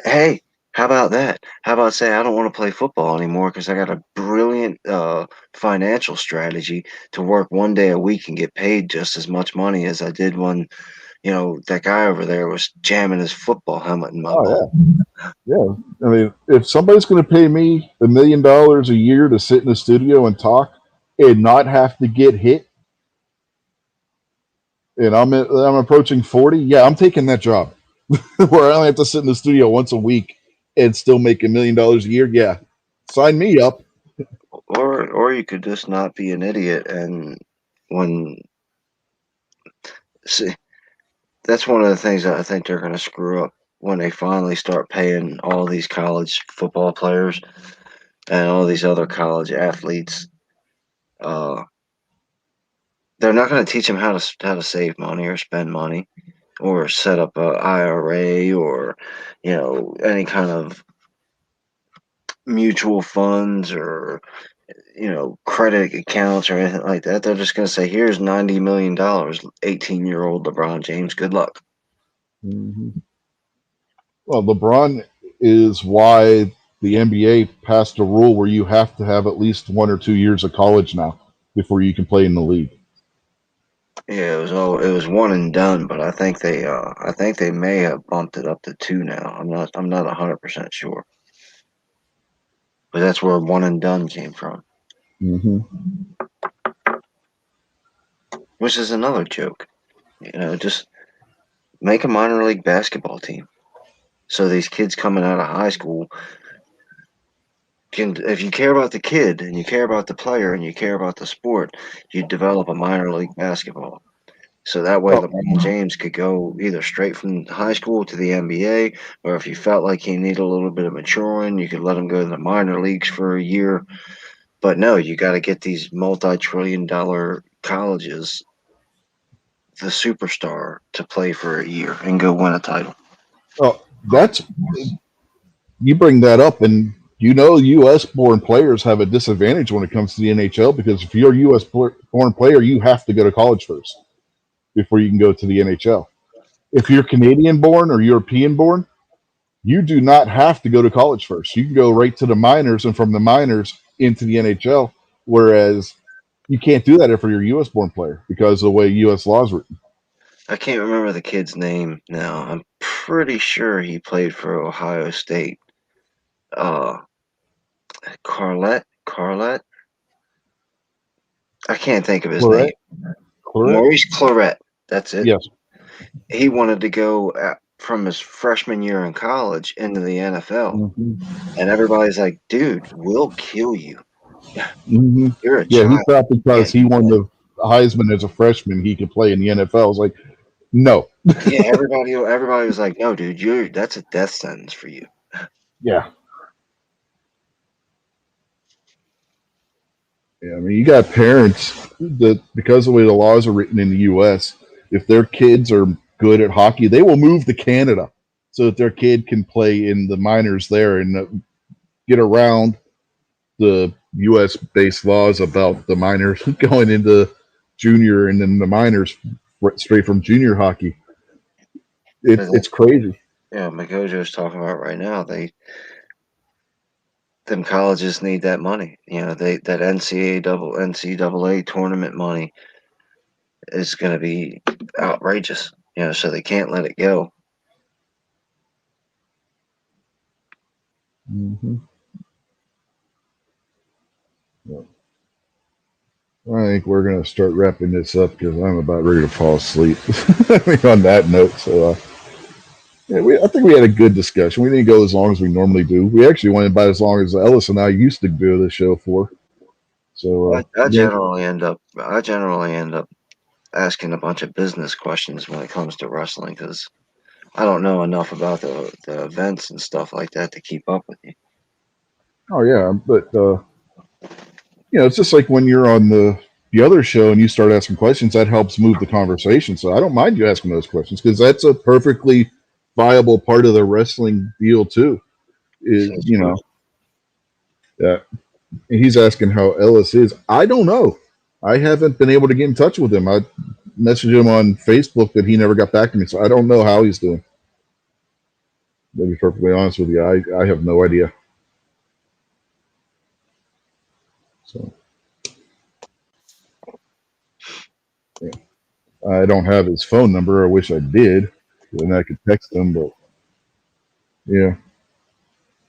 [SPEAKER 2] Hey, how about that? How about say I don't want to play football anymore because I got a brilliant financial strategy to work one day a week and get paid just as much money as I did when that guy over there was jamming his football helmet in my ball.
[SPEAKER 1] Oh yeah, yeah. I mean, if somebody's going to pay me $1 million a year to sit in the studio and talk and not have to get hit, and I'm approaching 40, yeah, I'm taking that job where I only have to sit in the studio once a week and still make $1 million a year. Yeah, sign me up.
[SPEAKER 2] Or you could just not be an idiot and when see that's one of the things that I think they're going to screw up when they finally start paying all these college football players and all these other college athletes. Uh, they're not going to teach them how to save money or spend money or set up a IRA or any kind of mutual funds or credit accounts or anything like that. They're just going to say, "Here's $90 million, 18-year-old LeBron James. Good luck."
[SPEAKER 1] Mm-hmm. Well, LeBron is why the NBA passed a rule where you have to have at least 1 or 2 years of college now before you can play in the league.
[SPEAKER 2] Yeah, it was one and done, but I think they may have bumped it up to 2 now. I'm not 100% sure, but that's where one and done came from,
[SPEAKER 1] Mm-hmm.
[SPEAKER 2] which is another joke. Just make a minor league basketball team so these kids coming out of high school can, if you care about the kid and you care about the player and you care about the sport, you develop a minor league basketball. So that way,
[SPEAKER 1] Oh,
[SPEAKER 2] LeBron James could go either straight from high school to the NBA, or if you felt like he needed a little bit of maturing, you could let him go to the minor leagues for a year. But no, you got to get these multi-trillion-dollar colleges, the superstar, to play for a year and go win a title.
[SPEAKER 1] oh, that's you bring that up, and U.S. born players have a disadvantage when it comes to the NHL because if you're a U.S. born player, you have to go to college first before you can go to the NHL. If you're Canadian born or European born, you do not have to go to college first. You can go right to the minors and from the minors into the NHL. Whereas you can't do that if you're a U.S. born player because of the way U.S. law is written.
[SPEAKER 2] I can't remember the kid's name now. I'm pretty sure he played for Ohio State. Uh, Carlette. I can't think of his name.
[SPEAKER 1] Correct? Correct?
[SPEAKER 2] Maurice Claret. That's it.
[SPEAKER 1] Yes.
[SPEAKER 2] He wanted to go from his freshman year in college into the NFL.
[SPEAKER 1] Mm-hmm.
[SPEAKER 2] And everybody's like, "Dude, we'll kill you.
[SPEAKER 1] Mm-hmm.
[SPEAKER 2] You're a
[SPEAKER 1] Yeah, he
[SPEAKER 2] child.
[SPEAKER 1] thought
[SPEAKER 2] You
[SPEAKER 1] because
[SPEAKER 2] can't
[SPEAKER 1] he
[SPEAKER 2] do
[SPEAKER 1] won
[SPEAKER 2] that."
[SPEAKER 1] the Heisman as a freshman, he could play in the NFL. I was like, no.
[SPEAKER 2] Yeah, everybody was like, "No, dude, that's a death sentence for you."
[SPEAKER 1] Yeah. Yeah, I mean, you got parents that, because of the way the laws are written in the U.S., if their kids are good at hockey, they will move to Canada so that their kid can play in the minors there and get around the U.S. based laws about the minors going into junior and then the minors straight from junior hockey.
[SPEAKER 2] Because
[SPEAKER 1] It's crazy.
[SPEAKER 2] McGojo's talking about right now. Them colleges need that money. That NCAA tournament money is going to be outrageous. So they can't let it go.
[SPEAKER 1] Mm-hmm. Yeah. I think we're going to start wrapping this up because I'm about ready to fall asleep. On that note, so yeah, I think we had a good discussion. We didn't go as long as we normally do. We actually went about as long as Ellis and I used to do the show for. So yeah,
[SPEAKER 2] I generally end up asking a bunch of business questions when it comes to wrestling because I don't know enough about the events and stuff like that to keep up with you.
[SPEAKER 1] oh yeah, but it's just like when you're on the other show and you start asking questions, that helps move the conversation. So I don't mind you asking those questions because that's a perfectly viable part of the wrestling deal too. Is
[SPEAKER 2] Says true.
[SPEAKER 1] that he's asking how Ellis is. I don't know. I haven't been able to get in touch with him. I messaged him on Facebook, but he never got back to me. So I don't know how he's doing. To be perfectly honest with you, I have no idea. So yeah. I don't have his phone number. I wish I did, and I could text him. But yeah,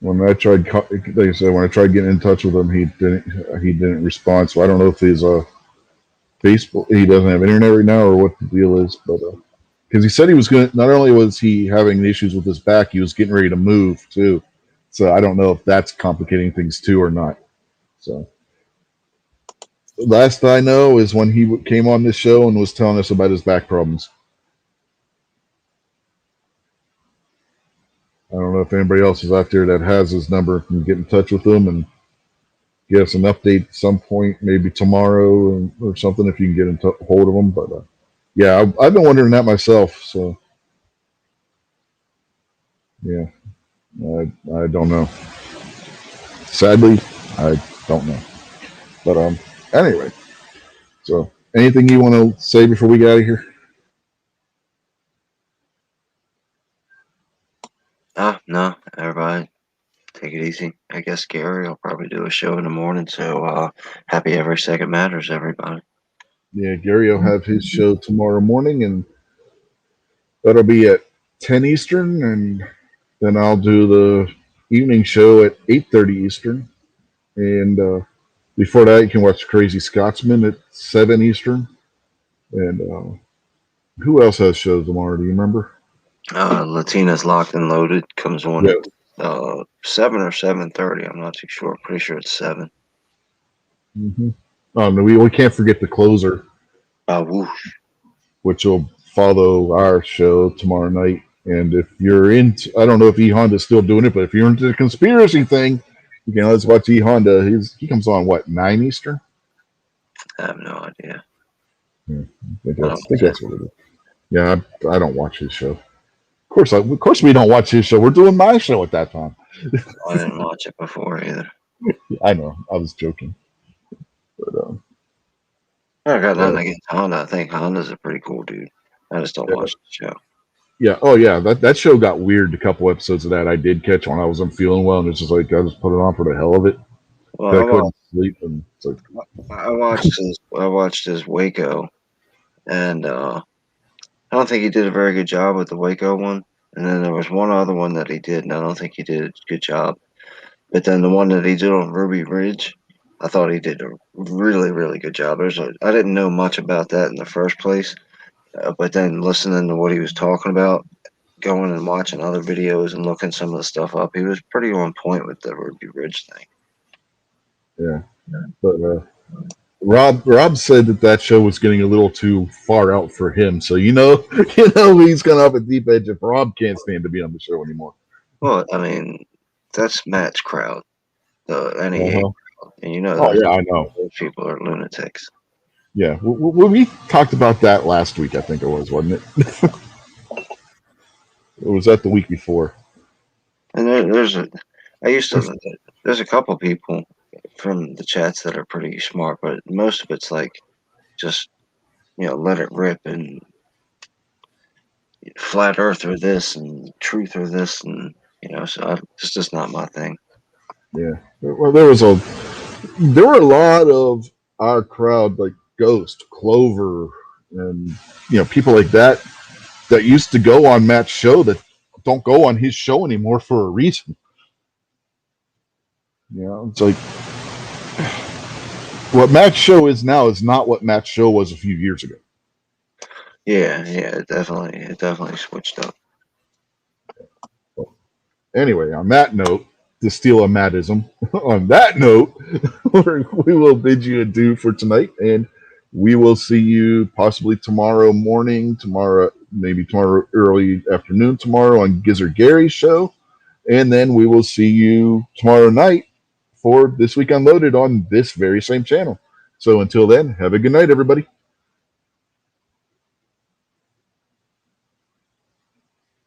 [SPEAKER 1] when I tried, like I said, when I tried getting in touch with him, he didn't respond. So I don't know if he's Facebook. He doesn't have internet right now, or what the deal is. But because he said he was going to, not only was he having issues with his back, he was getting ready to move too. So I don't know if that's complicating things too or not. So last I know is when he came on this show and was telling us about his back problems. I don't know if anybody else is out there that has his number can get in touch with him and get us an update at some point, maybe tomorrow or something if you can get in hold of him. But yeah, I've been wondering that myself. So yeah, I don't know. Sadly, I don't know. But anyway. So, anything you want to say before we get out of here?
[SPEAKER 2] No, everybody, take it easy. I guess Gary will probably do a show in the morning. So happy every second matters, everybody.
[SPEAKER 1] Yeah, Gary will have his show tomorrow morning, and that'll be at 10 Eastern, and then I'll do the evening show at 8:30 Eastern. And before that, you can watch Crazy Scotsman at 7 Eastern. And who else has shows tomorrow? Do you remember?
[SPEAKER 2] Latina's Locked and Loaded comes on
[SPEAKER 1] Yeah.
[SPEAKER 2] at 7 or 7:30. I'm not too sure. Pretty sure it's 7.
[SPEAKER 1] Mm-hmm. We can't forget the closer,
[SPEAKER 2] Whoosh.
[SPEAKER 1] which will follow our show tomorrow night. And if you're into, I don't know if E Honda's still doing it, but if you're into the conspiracy thing, you can let's watch E Honda. He comes on what, 9 Eastern?
[SPEAKER 2] I have no idea.
[SPEAKER 1] Yeah, I think that's what it is. Yeah, I don't watch his show. Of course, we don't watch his show. We're doing my show at that time.
[SPEAKER 2] I didn't watch it before either.
[SPEAKER 1] I know. I was joking. But
[SPEAKER 2] I got nothing against Honda. I think Honda's a pretty cool dude. I just don't watch the show.
[SPEAKER 1] Yeah. Oh, yeah. That show got weird. A couple episodes of that I did catch when I wasn't feeling well, and it's just like I just put it on for the hell of it.
[SPEAKER 2] Well,
[SPEAKER 1] I couldn't sleep, and it's like,
[SPEAKER 2] I watched his Waco, and I don't think he did a very good job with the Waco one. And then there was one other one that he did, and I don't think he did a good job. But then the one that he did on Ruby Ridge, I thought he did a really, really good job. I didn't know much about that in the first place, but then listening to what he was talking about, going and watching other videos and looking some of the stuff up, he was pretty on point with the Ruby Ridge thing.
[SPEAKER 1] yeah. But Rob said that show was getting a little too far out for him. So he's gonna have a deep edge if Rob can't stand to be on the show anymore.
[SPEAKER 2] Well, I mean, that's Matt's crowd, the NEA crowd, and
[SPEAKER 1] Oh yeah, I know.
[SPEAKER 2] Those people are lunatics.
[SPEAKER 1] Yeah, we talked about that last week. I think it was, wasn't it? Or was that the week before?
[SPEAKER 2] And there's a couple people from the chats that are pretty smart, but most of it's like just let it rip and flat Earth or this and truth or this, and so it's just not my thing.
[SPEAKER 1] Yeah. Well, there were a lot of our crowd, like Ghost, Clover, and people like that used to go on Matt's show that don't go on his show anymore for a reason. It's like what Matt's show is now is not what Matt's show was a few years ago.
[SPEAKER 2] Yeah, it definitely switched up.
[SPEAKER 1] Well, anyway, on that note, to steal a Mattism, on that note, we will bid you adieu for tonight, and we will see you possibly tomorrow morning, maybe tomorrow early afternoon, tomorrow on Gizzard Gary's show, and then we will see you tomorrow night for This Week Unloaded on this very same channel. So until then, have a good night, everybody.